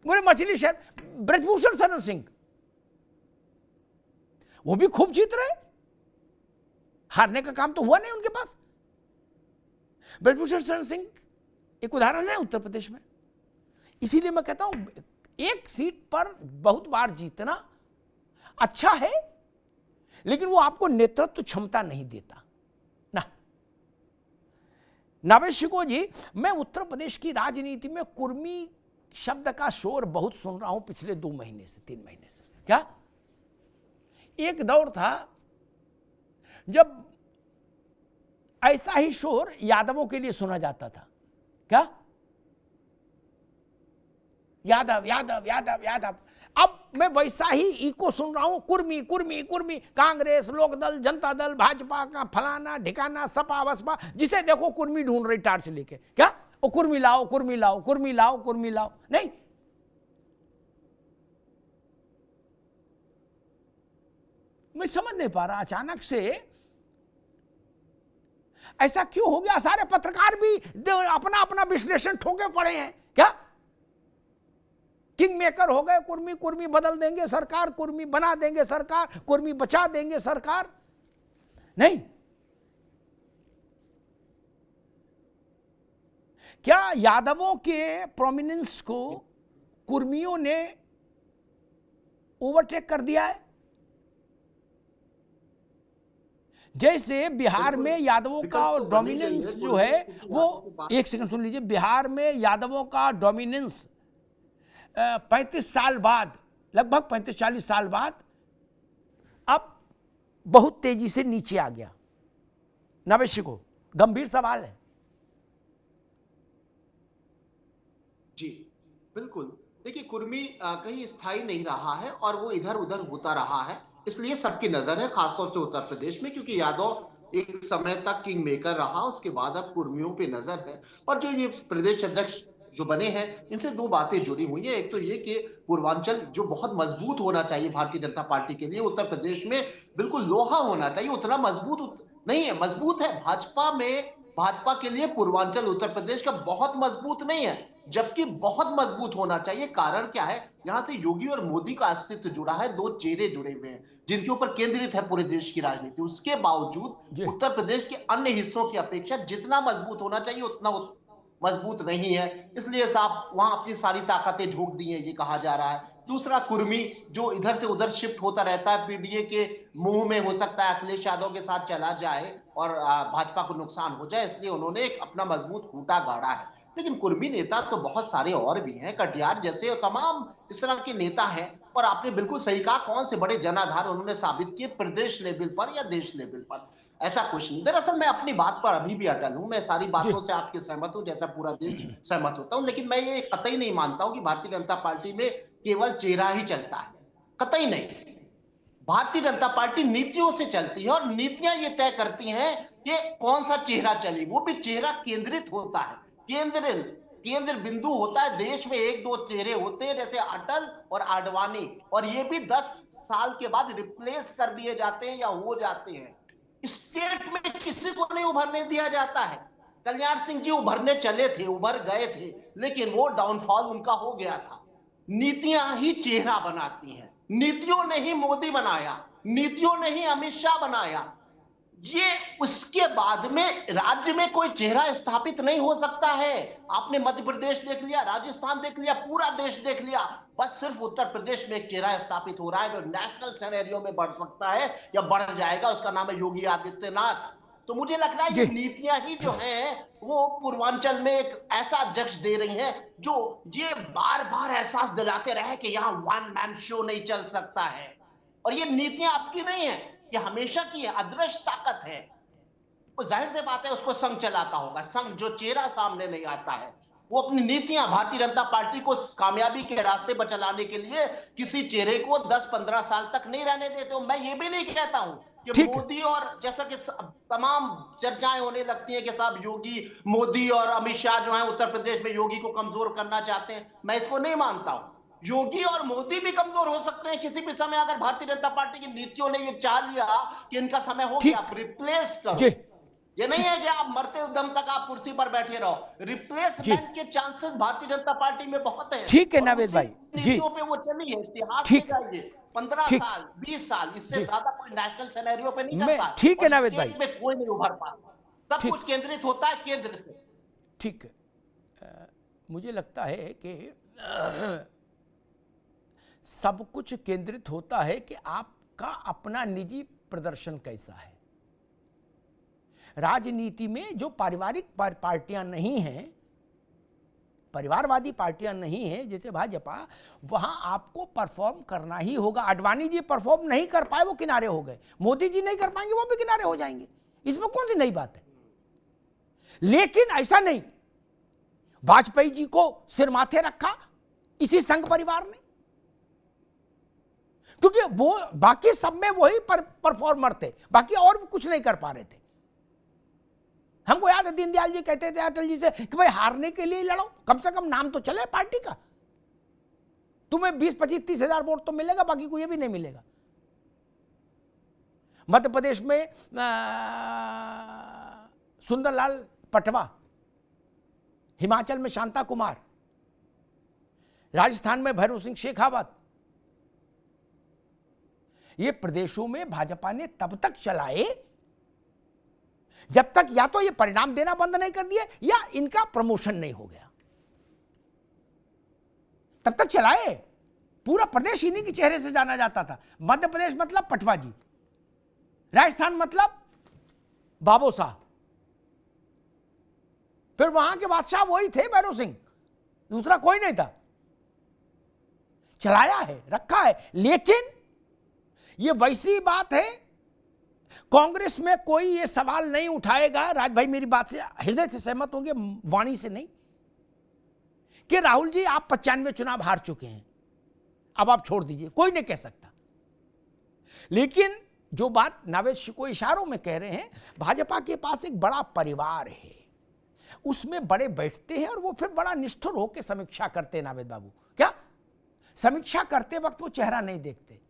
बोले मछली शहर, ब्रजभूषण शरण सिंह वो भी खूब जीत रहे, हारने का काम तो हुआ नहीं उनके पास। ब्रजभूषण शरण सिंह एक उदाहरण है उत्तर प्रदेश में। इसीलिए मैं कहता हूं एक सीट पर बहुत बार जीतना अच्छा है, लेकिन वो आपको नेतृत्व क्षमता नहीं देता ना। नावेद शिको जी, मैं उत्तर प्रदेश की राजनीति में कुर्मी शब्द का शोर बहुत सुन रहा हूं पिछले 2 महीने से, 3 महीने से। क्या एक दौर था जब ऐसा ही शोर यादवों के लिए सुना जाता था, क्या यादव यादव यादव यादव। अब मैं वैसा ही इको सुन रहा हूं, कुर्मी कुर्मी कुर्मी, कांग्रेस, लोकदल, जनता दल, भाजपा का फलाना ढिकाना, सपा बसपा, जिसे देखो कुर्मी ढूंढ रही टार्च लेके। क्या वो कुर्मी लाओ कुर्मी लाओ कुर्मी लाओ कुर्मी लाओ? नहीं, मैं समझ नहीं पा रहा अचानक से ऐसा क्यों हो गया। सारे पत्रकार भी अपना अपना विश्लेषण ठोके पड़े हैं। क्या किंग मेकर हो गए कुर्मी, कुर्मी बदल देंगे सरकार, कुर्मी बना देंगे सरकार, कुर्मी बचा देंगे सरकार? नहीं, क्या यादवों के प्रोमिनेंस को कुर्मियों ने ओवरटेक कर दिया है? जैसे बिहार में यादवों का डोमिनेंस जो है वो, एक सेकंड सुन लीजिए, बिहार में यादवों का डोमिनेंस 35 साल बाद, लगभग 35-40 साल बाद अब बहुत तेजी से नीचे आ गया। नवेशी को गंभीर सवाल है। जी बिल्कुल, देखिए कुर्मी कहीं स्थायी नहीं रहा है और वो इधर उधर होता रहा है, इसलिए सबकी नजर है खासतौर से उत्तर प्रदेश में, क्योंकि यादव एक समय तक किंग मेकर रहा, उसके बाद अब कुर्मियों पे नजर है। और जो ये प्रदेश अध्यक्ष जो बने हैं, इनसे दो बातें जुड़ी हुई है। एक तो ये कि पूर्वांचल जो बहुत मजबूत होना चाहिए भारतीय जनता पार्टी के लिए, उत्तर प्रदेश में बिल्कुल लोहा होना चाहिए, उतना मजबूत नहीं है। मजबूत है भाजपा में, भाजपा के लिए पूर्वांचल उत्तर प्रदेश का बहुत मजबूत नहीं है, जबकि बहुत मजबूत होना चाहिए। कारण क्या है, यहां से योगी और मोदी का अस्तित्व जुड़ा है, दो चेहरे जुड़े हुए हैं जिनके ऊपर केंद्रित है पूरे देश की राजनीति। उसके बावजूद उत्तर प्रदेश के अन्य हिस्सों की अपेक्षा जितना मजबूत होना चाहिए उतना मजबूत नहीं है, इसलिए साहब वहां अपनी सारी ताकतें झोंक दी है, ये कहा जा रहा है। दूसरा, कुर्मी जो इधर से उधर शिफ्ट होता रहता है, पीडीए के मुंह में हो सकता है अखिलेश यादव के साथ चला जाए और भाजपा को नुकसान हो जाए, इसलिए उन्होंने एक अपना मजबूत खूंटा गाड़ा है। लेकिन कुर्मी नेता तो बहुत सारे और भी हैं, कटियार जैसे तमाम इस तरह के नेता हैं। और आपने बिल्कुल सही कहा, कौन से बड़े जनाधार उन्होंने साबित किए प्रदेश लेवल पर या देश लेवल पर, ऐसा कुछ नहीं। दरअसल मैं अपनी बात पर अभी भी अटल हूं, मैं सारी बातों से आपके सहमत हूं, जैसा पूरा देश सहमत होता हूं। लेकिन मैं ये कतई नहीं मानता हूं कि भारतीय जनता पार्टी में केवल चेहरा ही चलता है, कतई नहीं। भारतीय जनता पार्टी नीतियों से चलती है और नीतियां ये तय करती हैं कि कौन सा चेहरा चले, वो भी चेहरा केंद्रित होता है, केंद्र बिंदु होता है। देश में एक दो चेहरे होते हैं जैसे अटल और आडवाणी, और ये भी 10 साल के बाद रिप्लेस कर दिए जाते हैं या हो जाते हैं। स्टेट में किसी को नहीं उभरने दिया जाता है। कल्याण सिंह जी उभरने चले थे, उभर गए थे, लेकिन वो डाउनफॉल उनका हो गया था। नीतियां ही चेहरा बनाती हैं, नीतियों ने ही मोदी बनाया, नीतियों ने ही अमित शाह बनाया। ये उसके बाद में राज्य में कोई चेहरा स्थापित नहीं हो सकता है। आपने मध्य प्रदेश देख लिया, राजस्थान देख लिया, पूरा देश देख लिया, बस सिर्फ उत्तर प्रदेश में एक चेहरा स्थापित हो रहा है जो नेशनल सिनेरियो में बढ़ सकता है या बढ़ जाएगा, उसका नाम है योगी आदित्यनाथ। तो मुझे लग रहा है ये नीतियां ही जो है वो पूर्वांचल में एक ऐसा अध्यक्ष दे रही हैं जो ये बार बार एहसास दिलाते रहे कि यहाँ वन मैन शो नहीं चल सकता है। और ये नीतियां आपकी नहीं है, ये हमेशा की है, अदृश्य ताकत है। तो जाहिर सी बात है उसको संघ चलाता होगा। संघ जो चेहरा सामने नहीं आता है वो अपनी नीतियां भारतीय जनता पार्टी को कामयाबी के रास्ते पर चलाने के लिए किसी चेहरे को 10-15 साल तक नहीं रहने देते। मैं ये भी नहीं कहता हूं कि मोदी और जैसा कि तमाम चर्चाएं होने लगती हैं कि साहब योगी, मोदी और अमित शाह जो है उत्तर प्रदेश में योगी को कमजोर करना चाहते हैं, मैं इसको नहीं मानता हूं। योगी और मोदी भी कमजोर हो सकते हैं किसी भी समय, अगर भारतीय जनता पार्टी की नीतियों ने ये चाह लिया कि इनका समय हो गया, आप रिप्लेस करो। ये नहीं है कि आप मरते दम तक आप कुर्सी पर बैठे रहो। रिप्लेसमेंट के चांसेस भारतीय जनता पार्टी में बहुत हैं। ठीक है नावेद भाई जी, नीतियों पे वो चली है, इतिहास में जाइए 15 साल 20 साल, इससे ज्यादा कोई नेशनल सिनेरियो पे नहीं चलता। ठीक है नावेद भाई, में कोई नहीं उभर पाता, सब कुछ केंद्रित होता है केंद्र से। ठीक है, मुझे लगता है कि सब कुछ केंद्रित होता है कि आपका अपना निजी प्रदर्शन कैसा है। राजनीति में जो पारिवारिक पार्टियां नहीं हैं, परिवारवादी पार्टियां नहीं हैं जैसे भाजपा, वहां आपको परफॉर्म करना ही होगा। आडवाणी जी परफॉर्म नहीं कर पाए, वो किनारे हो गए। मोदी जी नहीं कर पाएंगे, वो भी किनारे हो जाएंगे। इसमें कौन सी नई बात है? लेकिन ऐसा नहीं वाजपेयी जी को सिर माथे रखा, इसी संघ परिवार ने, क्योंकि वो बाकी सब में वही परफॉर्मर थे, बाकी और भी कुछ नहीं कर पा रहे थे। हमको याद है दीनदयाल जी कहते थे अटल जी से कि भाई हारने के लिए लड़ो, कम से कम नाम तो चले पार्टी का, तुम्हें 20-25-30 हजार वोट तो मिलेगा, बाकी कोई भी नहीं मिलेगा। मध्य प्रदेश में सुंदरलाल पटवा, हिमाचल में शांता कुमार, राजस्थान में भैरव सिंह शेखावत, ये प्रदेशों में भाजपा ने तब तक चलाए जब तक या तो ये परिणाम देना बंद नहीं कर दिए या इनका प्रमोशन नहीं हो गया, तब तक चलाए। पूरा प्रदेश इन्हीं के चेहरे से जाना जाता था। मध्य प्रदेश मतलब पटवा जी, राजस्थान मतलब बाबू साहब, फिर वहां के बादशाह वही थे भैरव सिंह, दूसरा कोई नहीं था। चलाया है, रखा है। लेकिन ये वैसी बात है, कांग्रेस में कोई ये सवाल नहीं उठाएगा, राज भाई मेरी बात से हृदय से सहमत होंगे, वाणी से नहीं, कि राहुल जी आप 95 चुनाव हार चुके हैं, अब आप छोड़ दीजिए, कोई नहीं कह सकता। लेकिन जो बात नावेद को इशारों में कह रहे हैं, भाजपा के पास एक बड़ा परिवार है, उसमें बड़े बैठते हैं और वो फिर बड़ा निष्ठुर होकर समीक्षा करते हैं। नावेद बाबू क्या समीक्षा करते वक्त वो चेहरा नहीं देखते,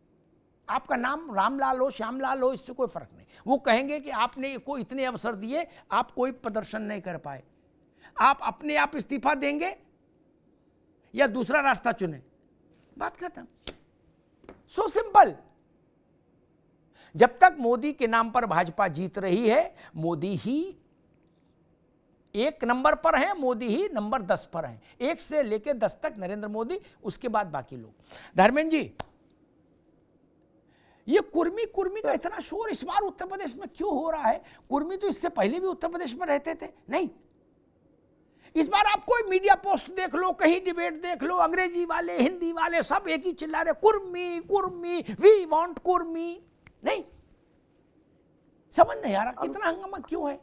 आपका नाम रामलाल हो श्यामलाल हो इससे कोई फर्क नहीं, वो कहेंगे कि आपने को इतने अवसर दिए, आप कोई प्रदर्शन नहीं कर पाए, आप अपने आप इस्तीफा देंगे या दूसरा रास्ता चुने, बात खत्म। So simple. जब तक मोदी के नाम पर भाजपा जीत रही है, मोदी ही 1 नंबर पर है, मोदी ही नंबर 10 पर है, 1 से लेकर 10 तक नरेंद्र मोदी, उसके बाद बाकी लोग। धर्मेंद्र जी, ये कुर्मी का इतना शोर इस बार उत्तर प्रदेश में क्यों हो रहा है? कुर्मी तो इससे पहले भी उत्तर प्रदेश में रहते थे, नहीं? इस बार आप कोई मीडिया पोस्ट देख लो, कहीं डिबेट देख लो, अंग्रेजी वाले हिंदी वाले सब एक ही चिल्ला रहे, कुर्मी कुर्मी, वी वांट कुर्मी। नहीं, समझ नहीं आ रहा कितना हंगामा क्यों है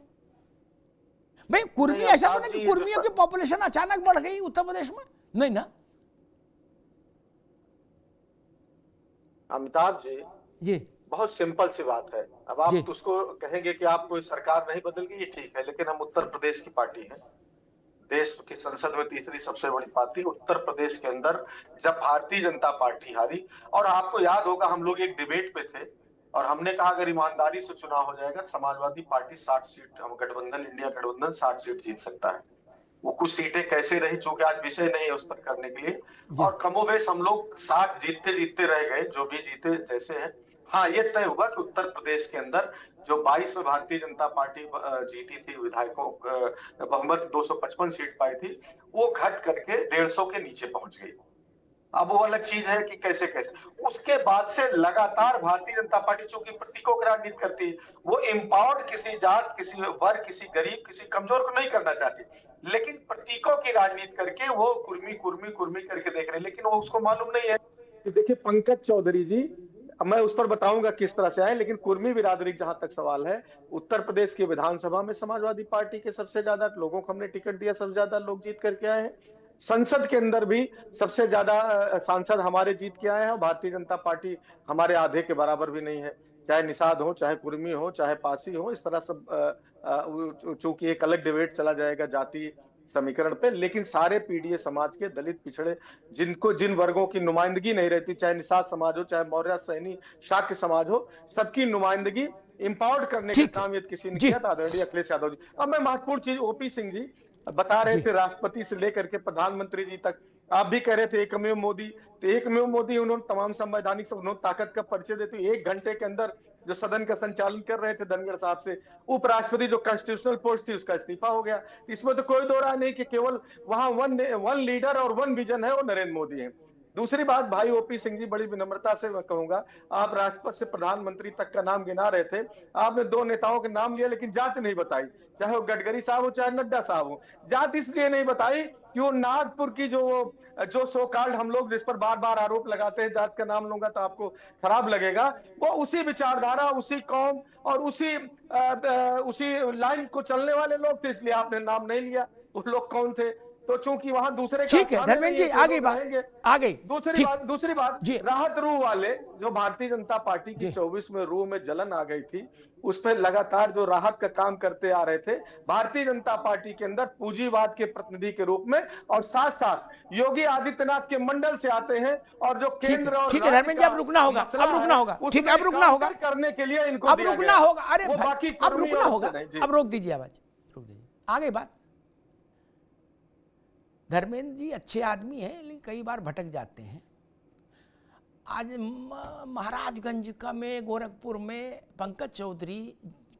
भाई? कुर्मी ऐसा तो नहीं कि कुर्मियों की पॉपुलेशन अचानक बढ़ गई उत्तर प्रदेश में, नहीं ना? अमिताभ जी, बहुत सिंपल सी बात है। अब आप उसको कहेंगे कि आप कोई सरकार नहीं बदल गई, ये ठीक है, लेकिन हम उत्तर प्रदेश की पार्टी हैं, देश की संसद में तीसरी सबसे बड़ी पार्टी। उत्तर प्रदेश के अंदर जब भारतीय जनता पार्टी हारी, और आपको याद होगा हम लोग एक डिबेट पे थे और हमने कहा अगर ईमानदारी से चुनाव हो जाएगा समाजवादी पार्टी 60 सीट, हम गठबंधन इंडिया गठबंधन 60 सीट जीत सकता है। वो कुछ सीटें कैसे रही, चूंकि आज विषय नहीं है उस पर करने के लिए, और कमोबेश हम लोग 60 जीतते जीतते रह गए, जो भी जीते जैसे हैं। हाँ, ये तय हुआ कि उत्तर प्रदेश के अंदर जो 22 में भारतीय जनता पार्टी जीती थी, विधायकों बहुमत 255 सीट पाई थी, वो घट करके 150 के नीचे पहुंच गई। अब वो अलग चीज है कि कैसे कैसे उसके बाद से लगातार भारतीय जनता पार्टी चूंकि प्रतीकों की राजनीति करती है, वो एम्पावर्ड किसी जात, किसी वर्ग, किसी गरीब, किसी कमजोर को नहीं करना चाहती, लेकिन प्रतीकों की राजनीति करके वो कुर्मी कुर्मी कुर्मी करके देख रहे हैं। लेकिन वो उसको मालूम नहीं है कि देखिए पंकज चौधरी जी, मैं उस पर बताऊंगा किस तरह से आए, लेकिन कुर्मी बिरादरी जहां तक सवाल है, उत्तर प्रदेश की विधानसभा में समाजवादी पार्टी के सबसे ज्यादा लोगों को हमने टिकट दिया, सबसे ज्यादा लोग जीत करके आए हैं। संसद के अंदर भी सबसे ज्यादा सांसद हमारे जीत के आए हैं, और भारतीय जनता पार्टी हमारे आधे के बराबर भी नहीं है, चाहे निषाद हो, चाहे कुर्मी हो, चाहे पासी हो, इस तरह सब। चूंकि एक अलग डिबेट चला जाएगा जाति समीकरण पे, लेकिन सारे पीडीए समाज के, दलित पिछड़े, जिन वर्गों की नुमाइंदगी नहीं रहती, चाहे निषाद समाज हो, चाहे मौर्य सैनी शाक्य समाज हो, सबकी नुमाइंदगी इंपावर्ड करने का काम यदि किसी ने किया था, आदरणीय अखिलेश यादव जी। अब मैं महत्वपूर्ण चीज, ओपी सिंह जी बता रहे थे राष्ट्रपति से लेकर के प्रधानमंत्री जी तक, आप भी कह रहे थे एकमेव मोदी, तो एकमेव मोदी उन्होंने तमाम संवैधानिक से उन्होंने ताकत का परिचय देते 1 घंटे के अंदर जो सदन का संचालन कर रहे थे धनखड़ साहब से, उपराष्ट्रपति जो कॉन्स्टिट्यूशनल पोस्ट थी उसका इस्तीफा हो गया। इसमें तो कोई दो राय नहीं कि केवल वहां वन लीडर और वन विजन है, वो नरेंद्र मोदी है। दूसरी बात, भाई ओपी सिंह जी, बड़ी विनम्रता से मैं कहूंगा, आप राष्ट्रपति से प्रधानमंत्री तक का नाम गिना रहे थे, आपने 2 नेताओं के नाम लिया लेकिन जात नहीं बताई, चाहे वो गडकरी साहब हो चाहे नड्डा साहब हो। जात इसलिए नहीं बताई कि वो नागपुर की जो सो कॉल्ड हम लोग जिस पर बार बार आरोप लगाते हैं, जात का नाम लूंगा तो आपको खराब लगेगा, वो उसी विचारधारा, उसी कौम और उसी लाइन को चलने वाले लोग थे, इसलिए आपने नाम नहीं लिया। वो लोग कौन थे? तो चूंकि वहां दूसरे ठीक है धर्मेंद्र जी, आगे बात आगे। दूसरी बात जी। राहत रूह वाले जो भारतीय जनता पार्टी की 24 में रूह में जलन आ गई थी, उस पर लगातार जो राहत का काम करते आ रहे थे भारतीय जनता पार्टी के अंदर पूंजीवाद के प्रतिनिधि के रूप में, और साथ साथ योगी आदित्यनाथ के मंडल से आते हैं, और जो केंद्र और ठीक है धर्मेंद्र जी, अब रुकना होगा, अब रुकना होगा, ठीक है अब रुकना होगा करने के लिए इनको अब रुकना होगा। अरे बाकी अब रुकना होगा, अब रोक दीजिए आवाज, रोक दीजिए, आगे बात। धर्मेंद्र जी अच्छे आदमी हैं लेकिन कई बार भटक जाते हैं। आज महाराजगंज का में गोरखपुर में पंकज चौधरी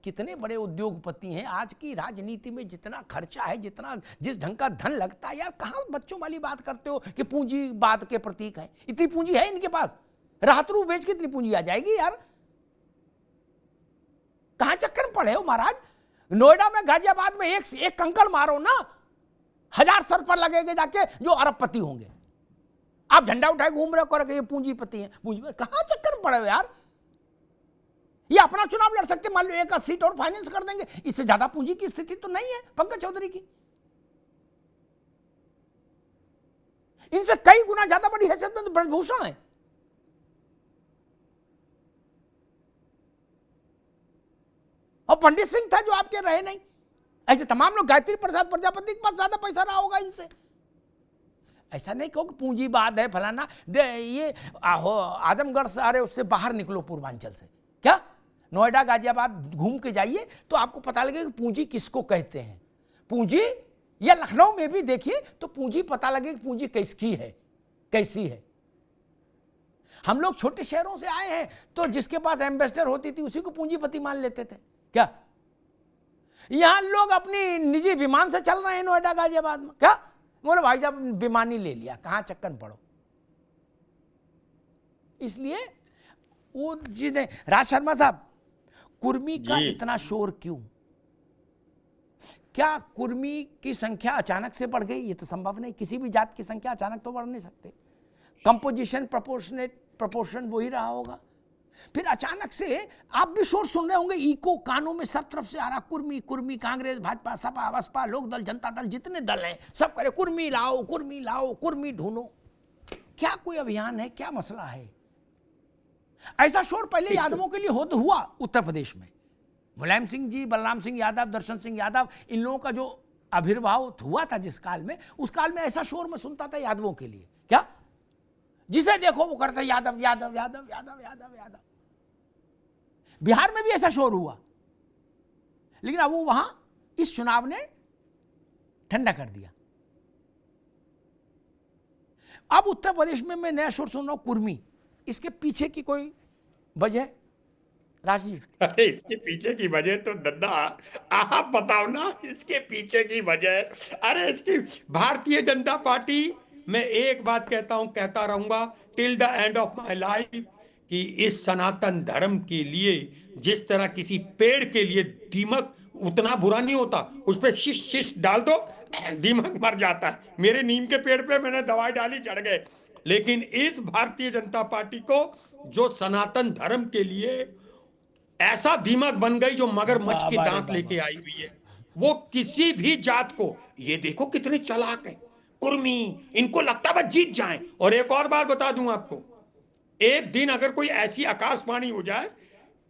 कितने बड़े उद्योगपति हैं। आज की राजनीति में जितना खर्चा है, जितना जिस ढंग का धन लगता है, यार कहाँ बच्चों वाली बात करते हो कि पूंजीवाद के प्रतीक है। इतनी पूंजी है इनके पास, राहत रूह बेच के इतनी पूंजी आ जाएगी यार। कहाँ चक्कर में पड़े हो महाराज। नोएडा में गाजियाबाद में एक कंकड़ मारो ना, 1000 सर पर लगेंगे जाके जो अरबपति होंगे। आप झंडा उठाए घूम रहे हो ये पूंजीपति हैं, पूंजीपति कहां चक्कर में पड़े हो यार। ये अपना चुनाव लड़ सकते, मान लो 1 सीट और फाइनेंस कर देंगे, इससे ज्यादा पूंजी की स्थिति तो नहीं है पंकज चौधरी की। इनसे कई गुना ज्यादा बड़ी हैसियत में तो ब्रजभूषण है। और पंडित सिंह था जो आपके रहे नहीं। ऐसे तमाम लोग, गायत्री प्रसाद प्रजापति के पास ज्यादा पैसा रहा होगा इनसे। ऐसा नहीं कहो कि पूंजीवाद है फलाना, ये आजमगढ़ से, अरे उससे बाहर निकलो पूर्वांचल से, क्या नोएडा गाजियाबाद घूम के जाइए तो आपको पता लगेगा कि पूंजी किसको कहते हैं। पूंजी, या लखनऊ में भी देखिए तो पूंजी पता लगे कि पूंजी किसकी है, कैसी है। हम लोग छोटे शहरों से आए हैं तो जिसके पास एम्बेसडर होती थी उसी को पूंजीपति मान लेते थे क्या। यहां लोग अपनी निजी विमान से चल रहे हैं नोएडा गाजियाबाद में, क्या बोले भाई साहब विमान ही ले लिया, कहां चक्कर पड़ो। इसलिए वो चीजें, राज शर्मा साहब, कुर्मी का इतना शोर क्यों? क्या कुर्मी की संख्या अचानक से बढ़ गई? ये तो संभव नहीं, किसी भी जात की संख्या अचानक तो बढ़ नहीं सकते। कंपोजिशन प्रोपोर्शन वही रहा होगा। फिर अचानक से आप भी शोर सुन रहे होंगे, इको कानों में सब तरफ से आ रहा, कुर्मी कुर्मी, कांग्रेस, भाजपा, सपा, बसपा, लोकदल, जनता दल, जितने दल हैं सब करे कुर्मी लाओ, कुर्मी लाओ, कुर्मी ढूंढो। क्या कोई अभियान है, क्या मसला है? ऐसा शोर पहले यादवों के लिए हुआ उत्तर प्रदेश में। मुलायम सिंह जी, बलराम सिंह यादव, दर्शन सिंह यादव, इन लोगों का जो आविर्भाव हुआ था जिस काल में, उस काल में ऐसा शोर मैं सुनता था यादवों के लिए। क्या जिसे देखो वो करता यादव यादव यादव यादव यादव यादव। बिहार में भी ऐसा शोर हुआ, लेकिन अब वो वहां इस चुनाव ने ठंडा कर दिया। अब उत्तर प्रदेश में मैं नया शोर सुन रहा हूं, कुर्मी। इसके पीछे की कोई वजह राजनीति? अरे इसके पीछे की वजह तो दद्दा आप बताओ ना, इसके पीछे की वजह। अरे इसकी भारतीय जनता पार्टी, मैं एक बात कहता हूं, कहता रहूंगा till the end of my life, कि इस सनातन धर्म के लिए जिस तरह किसी पेड़ के लिए दीमक उतना बुरा नहीं होता, उस पर शीश डाल दो दीमक मर जाता है। मेरे नीम के पेड़ पे मैंने दवाई डाली, चढ़ गए। लेकिन इस भारतीय जनता पार्टी को जो सनातन धर्म के लिए ऐसा दीमक बन गई, जो मगरमच्छ के दांत लेके आई हुई है, वो किसी भी जात को, ये देखो कितने चालाक है कुर्मी, इनको लगता है बस जीत जाएं। और एक और बात बता दूं आपको, एक दिन अगर कोई ऐसी आकाशवाणी हो जाए,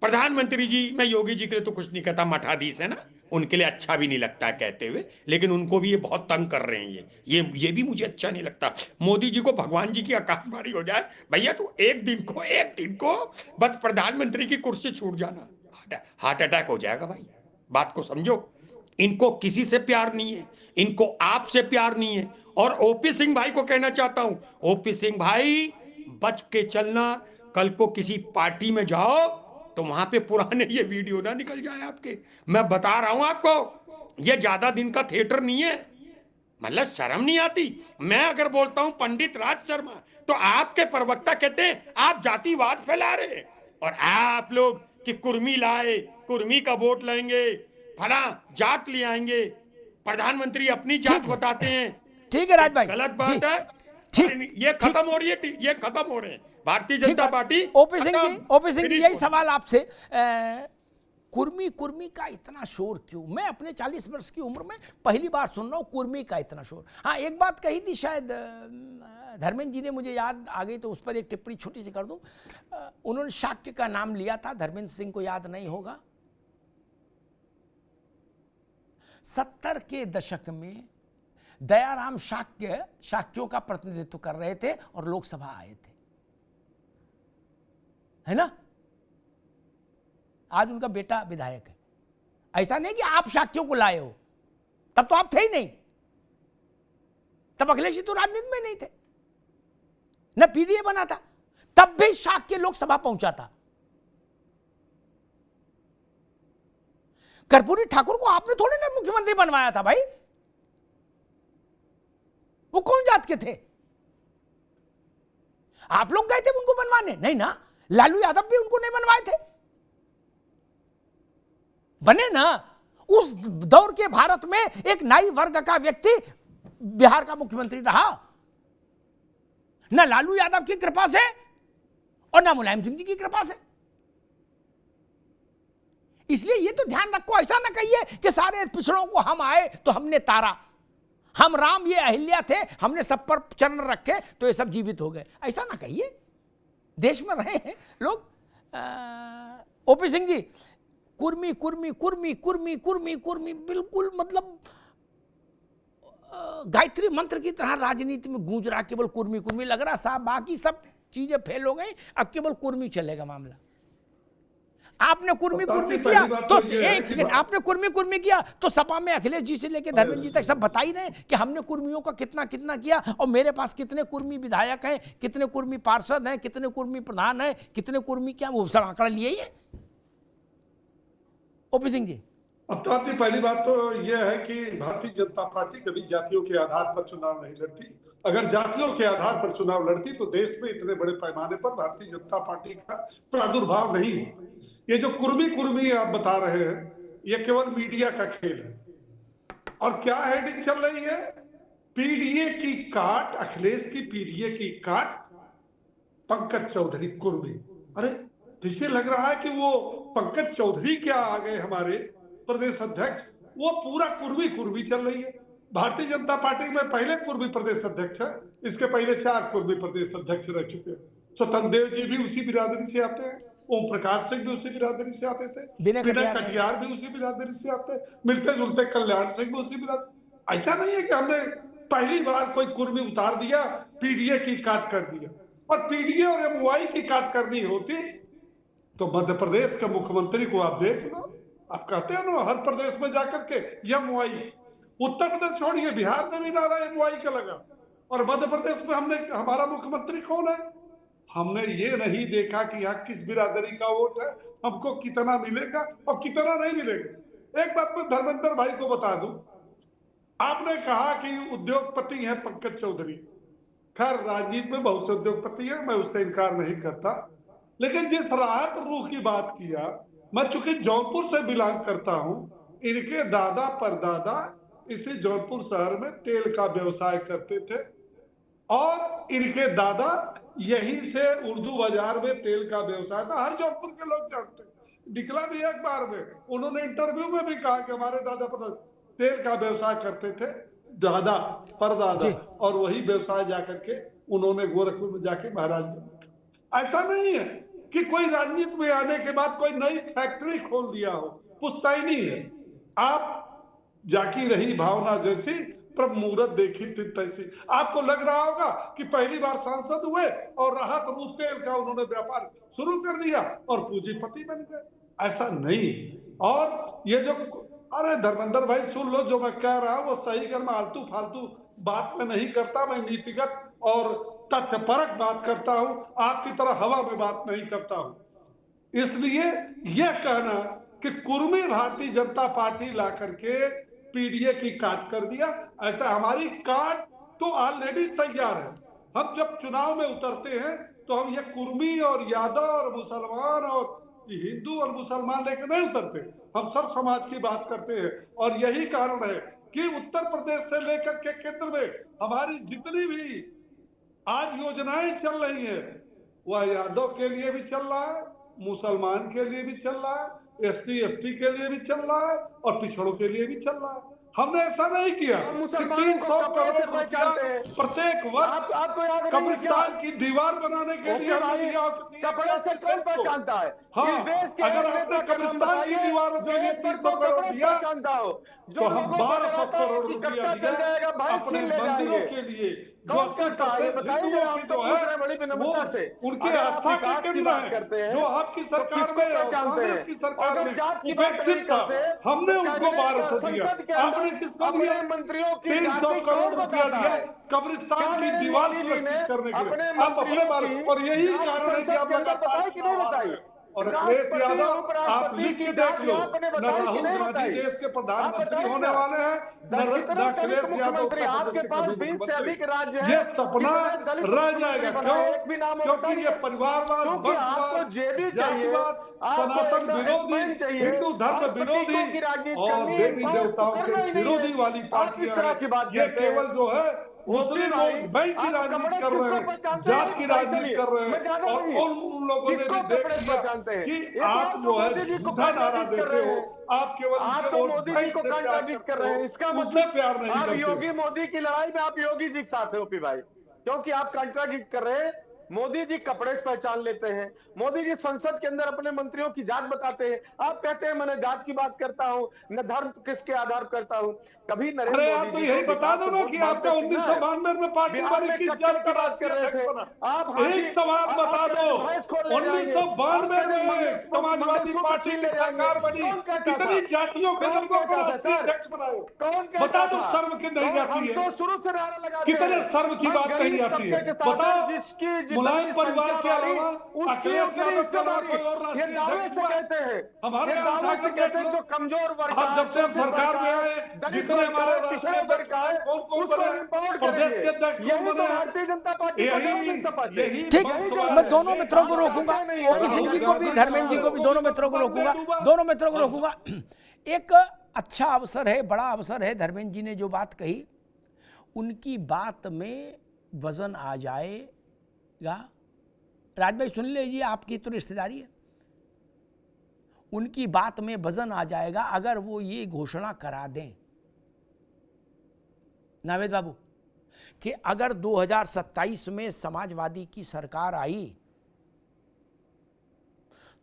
प्रधानमंत्री जी, मैं योगी जी के लिए तो कुछ नहीं कहता, मठाधीश है ना, उनके लिए अच्छा भी नहीं लगता कहते हुए, लेकिन उनको भी ये बहुत तंग कर रहे हैं। ये भी मुझे अच्छा नहीं लगता। मोदी जी को भगवान जी की आकाशवाणी हो जाए, भैया तू एक दिन को बस प्रधानमंत्री की कुर्सी छूट जाना, हार्ट अटैक हो जाएगा भाई। बात को समझो, इनको किसी से प्यार नहीं है, इनको आपसे प्यार नहीं है। और ओपी सिंह भाई को कहना चाहता हूं, ओपी सिंह भाई बच के चलना, कल को किसी पार्टी में जाओ तो वहां पे पुराने ये वीडियो ना निकल जाए आपके। मैं बता रहा हूं आपको, ये ज्यादा दिन का थिएटर नहीं है। मतलब शर्म नहीं आती? मैं अगर बोलता हूं पंडित राज शर्मा, तो आपके प्रवक्ता कहते हैं आप जातिवाद फैला रहे हैं, और आप लोग कि कुर्मी लाए, कुर्मी का वोट लेंगे, फला जाट ले आएंगे, प्रधानमंत्री अपनी जात बताते हैं। ठीक है राज भाई, गलत बात है। ये खत्म हो रही है, ये खत्म हो रहे हैं भारतीय जनता पार्टी। ओपी सिंह जी, यही सवाल आपसे, कुर्मी कुर्मी का इतना शोर क्यों? मैं अपने 40 वर्ष की उम्र में पहली बार सुन रहा हूं कुर्मी का इतना शोर। हाँ, एक बात कही थी शायद धर्मेंद्र जी ने, मुझे याद आ गई तो उस पर एक टिप्पणी छोटी सी कर दूं। उन्होंने शाक्य का नाम लिया था, धर्मेंद्र सिंह को याद नहीं होगा। 70 के दशक में दयाराम शाक्यों का प्रतिनिधित्व कर रहे थे और लोकसभा आए थे, है ना? आज उनका बेटा विधायक है। ऐसा नहीं कि आप शाक्यों को लाए हो, तब तो आप थे ही नहीं, तब अखिलेश जी तो राजनीति में नहीं थे, न पीडीए बना था, तब भी शाक्य लोकसभा पहुंचा था। कर्पूरी ठाकुर को आपने थोड़े ना मुख्यमंत्री बनवाया था भाई, वो कौन जात के थे? आप लोग गए थे उनको बनवाने? नहीं ना, लालू यादव भी उनको नहीं बनवाए थे, बने ना। उस दौर के भारत में एक नाई वर्ग का व्यक्ति बिहार का मुख्यमंत्री रहा, ना लालू यादव की कृपा से और ना मुलायम सिंह जी की कृपा से। इसलिए ये तो ध्यान रखो, ऐसा ना कहिए कि सारे पिछड़ों को हम आए तो हमने तारा, हम राम ये अहिल्या थे, हमने सब पर चरण रखे तो ये सब जीवित हो गए, ऐसा ना कहिए। देश में रहे हैं लोग। ओपी सिंह जी, कुर्मी कुर्मी कुर्मी कुर्मी कुर्मी कुर्मी, बिल्कुल मतलब गायत्री मंत्र की तरह राजनीति में गूंज रहा, केवल कुर्मी कुर्मी लग रहा। साहब बाकी सब चीजें फेल हो गई, अब केवल कुर्मी चलेगा मामला। आपने कुर्मी कुर्मी किया तो एक सेकंड, आपने कुर्मी कुर्मी किया तो सपा में अखिलेश जी से लेकर धर्मेंद्र जी तक सब बता ही रहे कि हमने कुर्मियों का कितना कितना किया, और मेरे पास कितने कुर्मी विधायक हैं, कितने कुर्मी पार्षद हैं, कितने कुर्मी प्रधान हैं, कितने कुर्मी क्या, वो सब आंकड़ा लिए ही है। ओपी सिंह जी, अब तो आपकी पहली बात तो यह है कि भारतीय जनता पार्टी कभी जातियों के आधार पर चुनाव नहीं लड़ती। अगर जातियों के आधार पर चुनाव लड़ती तो देश में इतने बड़े पैमाने पर भारतीय जनता पार्टी का प्रादुर्भाव नहीं हो। ये जो कुर्मी कुर्मी आप बता रहे हैं, ये केवल मीडिया का खेल है। और क्या हेडिंग चल रही है? पीडीए की काट, अखिलेश की पीडीए की काट, पंकज चौधरी कुर्मी। अरे जिसे लग रहा है कि वो पंकज चौधरी क्या आ गए हमारे प्रदेश अध्यक्ष, वो पूरा कुर्मी कुर्मी चल रही है। भारतीय जनता पार्टी में पहले कुर्मी प्रदेश अध्यक्ष है, इसके पहले 4 कुर्मी प्रदेश अध्यक्ष रह चुके हैं। स्वतंत्र देव जी भी उसी बिरादरी से आते हैं, ओम प्रकाश सिंह भी उसी बिरादरी से आते थे, विनय कटियार भी उसी बिरादरी से आते हैं, मिलते जुलते कल्याण सिंह भी उसी बिरादरी। ऐसा नहीं है कि हमने पहली बार कोई कुर्मी उतार दिया, पीडीए की काट कर दिया। और पीडीए और एमवाई की काट करनी होती तो मध्य प्रदेश के मुख्यमंत्री को आप देख लो। आप कहते हैं ना हर प्रदेश में जाकर के एमवाई, उत्तर प्रदेश छोड़िए, बिहार में भी नारा एमवाई का लगा, और मध्य प्रदेश में हमने, हमारा मुख्यमंत्री कौन है? हमने ये नहीं देखा कि यहाँ किस बिरादरी का वोट है, हमको कितना मिलेगा और कितना नहीं मिलेगा। एक बात मैं धर्मेंद्र भाई को बता दूं, आपने कहा कि उद्योगपति है पंकज चौधरी। खैर राजनीति में बहुत से उद्योगपति है, मैं उससे इनकार नहीं करता, लेकिन जिस राहत रूह की बात किया, मैं चूंकि जौनपुर से बिलोंग करता हूं, इनके दादा परदादा इसी जौनपुर शहर में तेल का व्यवसाय करते थे, और इनके दादा यहीं से उर्दू बाजार में तेल का व्यवसाय था। हर जौनपुर के लोग जानते हैं, निकला भी अखबार में, उन्होंने इंटरव्यू में भी कहा कि हमारे दादा परदादा तेल का व्यवसाय करते थे, दादा परदादा, और वही व्यवसाय जाकर के उन्होंने गोरखपुर में जाके महाराज। ऐसा नहीं है कि कोई राजनीति में आने के बाद कोई नई फैक्ट्री खोल दिया हो, पुश्तैनी है। आप जाकी रही भावना जैसी, प्रभ मुहूर्त देखी थी तैसी। आपको लग रहा होगा कि पहली बार सांसद हुए और राहत रूप तेल का उन्होंने व्यापार शुरू कर दिया और पूंजीपति बन गए, ऐसा नहीं। और ये जो, अरे धर्मेंद्र भाई सुन लो, जो मैं कह रहा हूं वो सही कर, मैं आलतू फालतू बात में नहीं करता, मैं नीतिगत और तथ्यपरक बात करता हूं, आपकी तरह हवा में बात नहीं करता हूं। इसलिए यह कहना कि कुर्मी भारतीय जनता पार्टी ला करके पीडीए की काट कर दिया, ऐसा हमारी काट तो ऑलरेडी तैयार है। हम जब चुनाव में उतरते हैं तो हम ये कुर्मी और यादव और मुसलमान और हिंदू और मुसलमान लेकर नहीं उतरते, हम सब समाज की बात करते हैं। और यही कारण है कि उत्तर प्रदेश से लेकर के केंद्र में हमारी जितनी भी आज योजनाएं चल रही हैं, वह यादव के लिए भी चल रहा है, मुसलमान के लिए भी चल रहा है, एसटी एसटी के लिए भी चल रहा है और पिछड़ों के लिए भी चल रहा है। हमने ऐसा नहीं किया कि 300 करोड़ रुपया प्रत्येक वर्ष आपको याद नहीं कब्रिस्तान की दीवार बनाने के लिए हमने दिया हो किसी कपड़े से कौन पहचानता है? हाँ, अगर आपने कब्रिस्तान की दीवारों के लिए 300 करोड़ दिया तो हम 1200 करोड़ रुपया दिया अपने मंदिरों के लिए, जो 80% हिंदुओं की जो है वो उनके आस्था के केंद्र है, जो आपकी सरकार में और कांग्रेस की सरकार में उपेक्षित था, हमने उनको 1200 दिया। आपने किसको दिया? मंत्रियों की 300 करोड़ रुपया दिया कब्रिस्तान की दीवार सुरक्षित करने के लिए। आप अपने बारे, और यही कारण है कि आप लगातार चुनाव हार रहे हैं। और अखिलेश यादव, आप लिख के देख लो, न राहुल गांधी देश के प्रधानमंत्री होने वाले हैं, न अखिलेश यादव आपके पास 20 से अधिक राज्य है। ये सपना रह जाएगा। क्यों? क्योंकि ये परिवारवाद, वंशवाद, जातिवाद, सनातन विरोधी, हिंदू धर्म विरोधी और देवी देवताओं के विरोधी वाली पार्टियां हैं। ये केवल जो है मुस्लिम लोग बैंक की राजनीति कर रहे हैं, जात की राजनीति कर रहे हैं, और उन लोगों ने भी देख लिया कि आप जो है झूठा नारा देते हो, आप केवल मोदी जी को कंट्राडिक्ट कर रहे हैं। इसका मतलब प्यार नहीं करते। योगी मोदी की लड़ाई में आप योगी जी के साथ हैं ओपी भाई, क्योंकि आप कंट्राडिक्ट कर रहे हैं। मोदी जी कपड़े से पहचान लेते हैं, मोदी जी संसद के अंदर अपने मंत्रियों की जात बताते हैं। आप कहते हैं मैं जात की बात करता हूं, न धर्म किसके आधार पर करता हूं। कभी नरेंद्र मोदी आप तो यही बता दो ना कि आपका 1992 में पार्टी वाली किस जात का राष्ट्रीय अध्यक्ष बना? आप एक सवाल बता दो। 1992 में समाजवादी पार्टी की सरकार बनी, कितनी जातियों के लोगों को राष्ट्रीय अध्यक्ष बनाए? बता दो। शर्म की नहीं आती है? तो शुरू से नारा लगाते कितने शर्म की बात नहीं आती है? बताओ। मुलायम परिवार के अलावा अखिलेश यादव के अलावा कोई और राष्ट्रीय अध्यक्ष हुआ? हमारे यहाँ उठाकर देख लो। कमजोर वर्ग, आप जब से हम सरकार में आए, जितने हमारे राष्ट्रीय अध्यक्ष कौन कौन बने, प्रदेश के अध्यक्ष कौन बने? भारतीय जनता पार्टी यही ठीक, मैं दोनों मित्रों को रोकूंगा, ओपी सिंह जी को भी, धर्मेंद्र जी को भी, दोनों मित्रों को रोकूंगा, दोनों मित्रों को रोकूंगा। एक अच्छा अवसर है, बड़ा अवसर है। धर्मेंद्र जी ने जो बात कही, उनकी बात में वजन आ जाएगा। राज भाई सुन लीजिए, आपकी तो रिश्तेदारी है। उनकी बात में वजन आ जाएगा अगर वो ये घोषणा करा दें, नावेद बाबू, कि अगर 2027 में समाजवादी की सरकार आई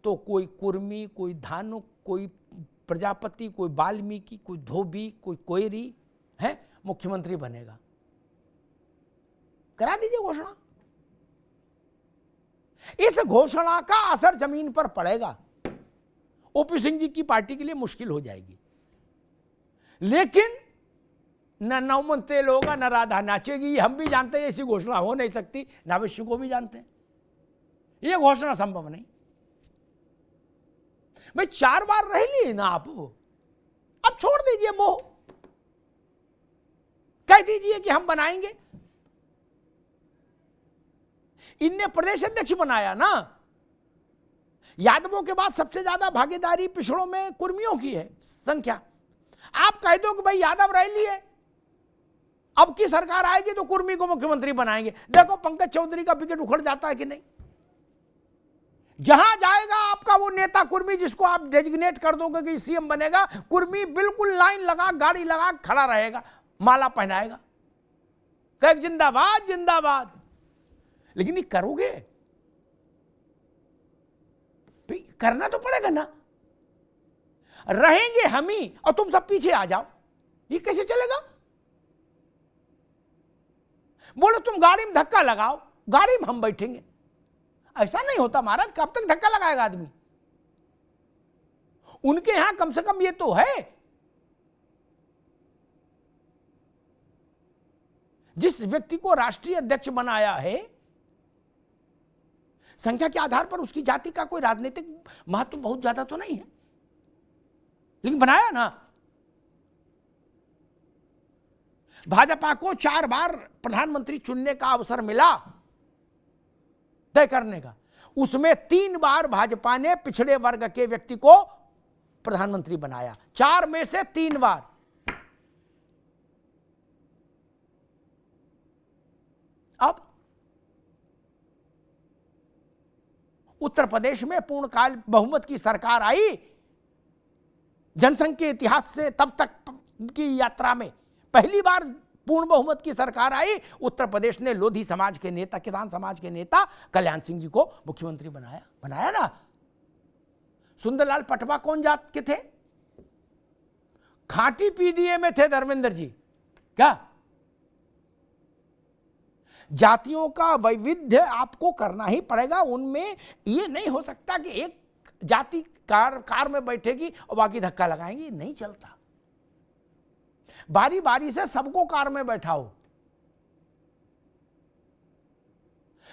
तो कोई कुर्मी, कोई धानुक, कोई प्रजापति, कोई वाल्मीकि, कोई धोबी, कोई कोयरी है मुख्यमंत्री बनेगा। करा दीजिए घोषणा। इस घोषणा का असर जमीन पर पड़ेगा। ओपी सिंह जी की पार्टी के लिए मुश्किल हो जाएगी, लेकिन न नौमन तेल होगा, न राधा नाचेगी। हम भी जानते हैं ऐसी घोषणा हो नहीं सकती, नावेद को भी जानते हैं यह घोषणा संभव नहीं। भाई 4 बार रह लिए ना आप, अब छोड़ दीजिए मोह, कह दीजिए कि हम बनाएंगे। इनने प्रदेश अध्यक्ष बनाया ना। यादवों के बाद सबसे ज्यादा भागीदारी पिछड़ों में कुर्मियों की है संख्या। आप कह दो कि भाई यादव रह लिए, अब की सरकार आएगी तो कुर्मी को मुख्यमंत्री बनाएंगे। देखो पंकज चौधरी का विकेट उखड़ जाता है कि नहीं। जहां जाएगा आपका वो नेता कुर्मी, जिसको आप डेजिग्नेट कर दोगे कि सीएम बनेगा, कुर्मी बिल्कुल लाइन लगा, गाड़ी लगा खड़ा रहेगा, माला पहनाएगा, कहे जिंदाबाद जिंदाबाद। लेकिन ये करोगे, करना तो पड़ेगा ना। रहेंगे हम ही और तुम सब पीछे आ जाओ, ये कैसे चलेगा? बोलो तुम गाड़ी में धक्का लगाओ, गाड़ी में हम बैठेंगे। ऐसा नहीं होता महाराज, कब तक धक्का लगाएगा आदमी? उनके यहां कम से कम ये तो है, जिस व्यक्ति को राष्ट्रीय अध्यक्ष बनाया है, संख्या के आधार पर उसकी जाति का कोई राजनीतिक महत्व बहुत ज्यादा तो नहीं है, लेकिन बनाया ना। भाजपा को 4 बार प्रधानमंत्री चुनने का अवसर मिला तय करने का, उसमें 3 बार भाजपा ने पिछड़े वर्ग के व्यक्ति को प्रधानमंत्री बनाया, 4 में से 3 बार। अब उत्तर प्रदेश में पूर्णकाल बहुमत की सरकार आई जनसंघ के इतिहास से तब तक की यात्रा में पहली बार पूर्ण बहुमत की सरकार आई। उत्तर प्रदेश ने लोधी समाज के नेता, किसान समाज के नेता कल्याण सिंह जी को मुख्यमंत्री बनाया ना। सुंदरलाल पटवा कौन जात के थे? खाटी पीडीए में थे धर्मेंद्र जी। क्या जातियों का वैविध्य आपको करना ही पड़ेगा। उनमें ये नहीं हो सकता कि एक जाति कार में बैठेगी और बाकी धक्का लगाएंगी, नहीं चलता। बारी बारी से सबको कार में बैठाओ।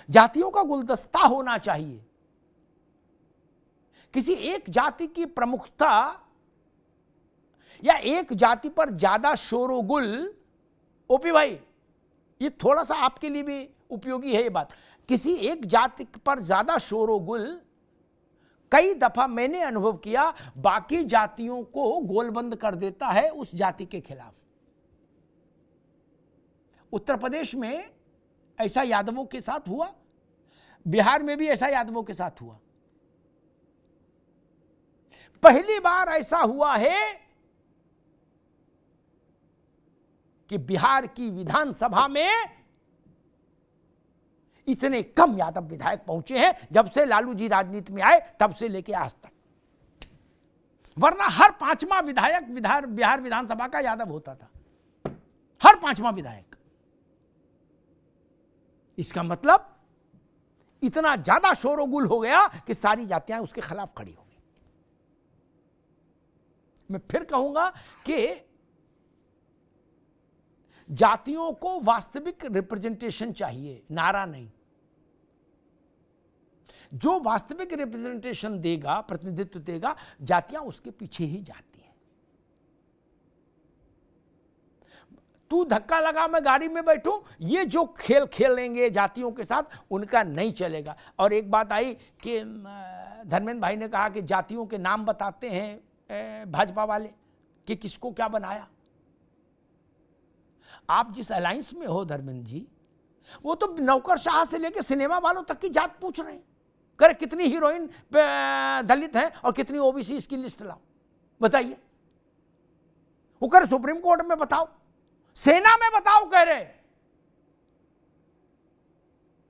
जातियों का गुलदस्ता होना चाहिए। किसी एक जाति की प्रमुखता या एक जाति पर ज्यादा शोरोगुल, ओपी भाई ये थोड़ा सा आपके लिए भी उपयोगी है ये बात, किसी एक जाति पर ज्यादा शोरोगुल कई दफा मैंने अनुभव किया बाकी जातियों को गोलबंद कर देता है उस जाति के खिलाफ। उत्तर प्रदेश में ऐसा यादवों के साथ हुआ, बिहार में भी ऐसा यादवों के साथ हुआ। पहली बार ऐसा हुआ है कि बिहार की विधानसभा में इतने कम यादव विधायक पहुंचे हैं जब से लालू जी राजनीति में आए, तब से लेके आज तक। वरना हर पांचवा विधायक बिहार विधानसभा का यादव होता था, हर पांचवा विधायक। इसका मतलब इतना ज्यादा शोरगुल हो गया कि सारी जातियां उसके खिलाफ खड़ी हो गई। मैं फिर कहूंगा कि जातियों को वास्तविक रिप्रेजेंटेशन चाहिए, नारा नहीं। जो वास्तविक रिप्रेजेंटेशन देगा, प्रतिनिधित्व देगा, जातियां उसके पीछे ही जाती हैं। तू धक्का लगा मैं गाड़ी में बैठूं, ये जो खेल खेलेंगे जातियों के साथ उनका नहीं चलेगा। और एक बात आई कि धर्मेंद्र भाई ने कहा कि जातियों के नाम बताते हैं भाजपा वाले कि किसको क्या बनाया। आप जिस अलायंस में हो धर्मेंद्र जी, वो तो नौकरशाह से लेकर सिनेमा वालों तक की जात पूछ रहे हैं। करे कितनी हीरोइन दलित हैं और कितनी ओबीसी, इसकी लिस्ट लाओ, बताइए। वो करे सुप्रीम कोर्ट में बताओ, सेना में बताओ, कह रहे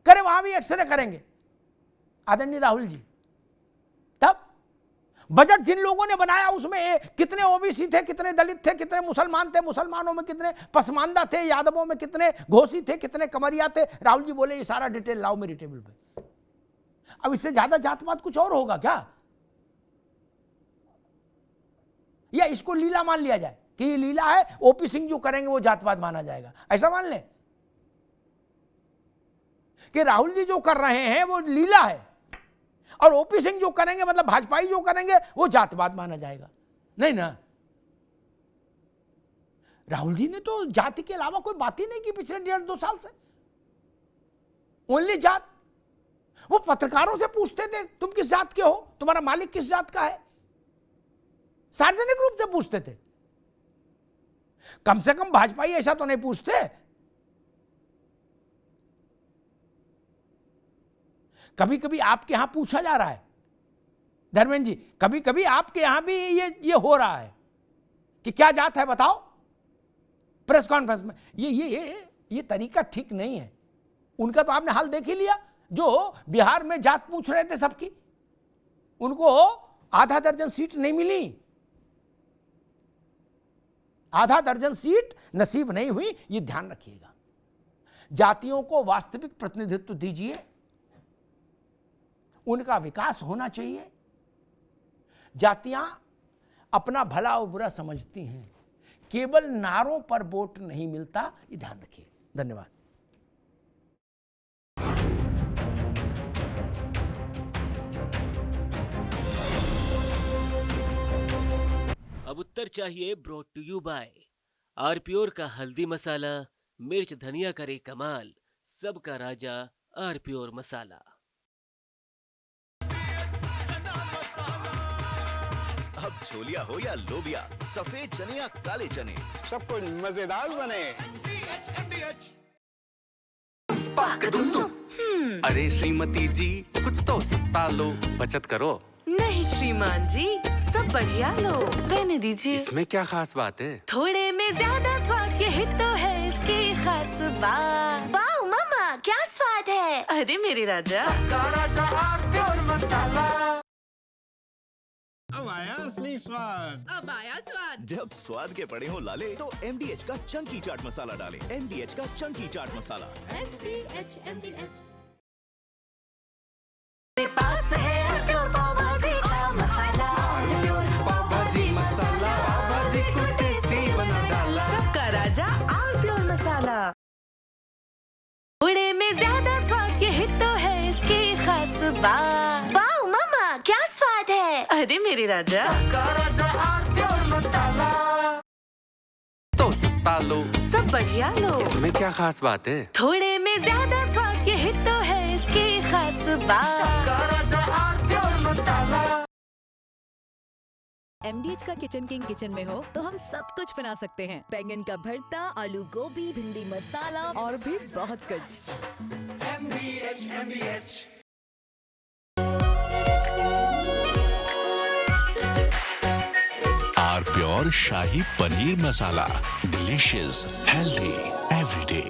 करे वहां भी एक्सरे करेंगे आदरणीय राहुल जी। तब बजट जिन लोगों ने बनाया उसमें कितने ओबीसी थे, कितने दलित थे, कितने मुसलमान थे, मुसलमानों में कितने पसमानदा थे, यादवों में कितने घोसी थे, कितने कमरिया थे। राहुल जी बोले ये सारा डिटेल लाओ मेरी टेबल पे। अब इससे ज्यादा जातपात कुछ और होगा क्या? या इसको लीला मान लिया जाए कि ये लीला है, ओपी सिंह जो करेंगे वो जातपात माना जाएगा, ऐसा मान लें कि राहुल जी जो कर रहे हैं वो लीला है और ओपी सिंह जो करेंगे मतलब भाजपाई जो करेंगे वो जातवाद माना जाएगा? नहीं ना। राहुल जी ने तो जाति के अलावा कोई बात ही नहीं की पिछले 1.5-2 साल से, ओनली जात। वो पत्रकारों से पूछते थे तुम किस जात के हो, तुम्हारा मालिक किस जात का है, सार्वजनिक रूप से पूछते थे। कम से कम भाजपाई ऐसा तो नहीं पूछते। कभी कभी आपके यहां पूछा जा रहा है धर्मेंद्र जी, कभी कभी आपके यहां भी ये हो रहा है कि क्या जात है बताओ, प्रेस कॉन्फ्रेंस में। ये तरीका ठीक नहीं है। उनका तो आपने हाल देख ही लिया, जो बिहार में जात पूछ रहे थे सबकी, उनको आधा दर्जन सीट नहीं मिली, आधा दर्जन सीट नसीब नहीं हुई। ये ध्यान रखिएगा। जातियों को वास्तविक प्रतिनिधित्व दीजिए, उनका विकास होना चाहिए। जातियां अपना भला और बुरा समझती हैं, केवल नारों पर वोट नहीं मिलता, ये ध्यान रखिए। धन्यवाद। अब उत्तर चाहिए ब्रॉट टू यू बाय आरपीओर का हल्दी मसाला, मिर्च धनिया करे कमाल, सबका राजा आरपीओर मसाला। अब छोलिया हो या लोबिया, सफेद चने या काले चने, सब कुछ मजेदार बने। अरे श्रीमती जी कुछ तो सस्ता लो, बचत करो। नहीं श्रीमान जी, सब बढ़िया लो, रहने दीजिए। इसमें क्या खास बात है? थोड़े में ज्यादा स्वाद, यही तो है इसकी खास बात। वाओ मामा, क्या स्वाद है। अरे मेरे राजा, अब आया असली स्वाद। अब आया स्वाद। जब स्वाद के पड़े हो लाले तो MDH का चंकी चाट मसाला डालें। MDH का चंकी चाट मसाला। MDH। मेरे पास है प्योर पाव भाजी का मसाला, पाव भाजी मसाला, पाव भाजी को टेस्टी बना डाला। सबका राजा ऑल प्योर मसाला। थोड़े में ज्यादा स्वाद, यही तो है इसकी खास बात। वाओ मामा, क्या स्वाद है। अरे मेरे राजा, तो सस्ता लो, सब बढ़िया लो। इसमें क्या खास बात है? थोड़े में ज्यादा स्वाद, यही तो है इसकी खास बात। MDH का किचन किंग किचन में हो तो हम सब कुछ बना सकते हैं। बैंगन का भरता, आलू गोभी, भिंडी मसाला और भी बहुत कुछ। R Pure शाही paneer masala, delicious, healthy, everyday.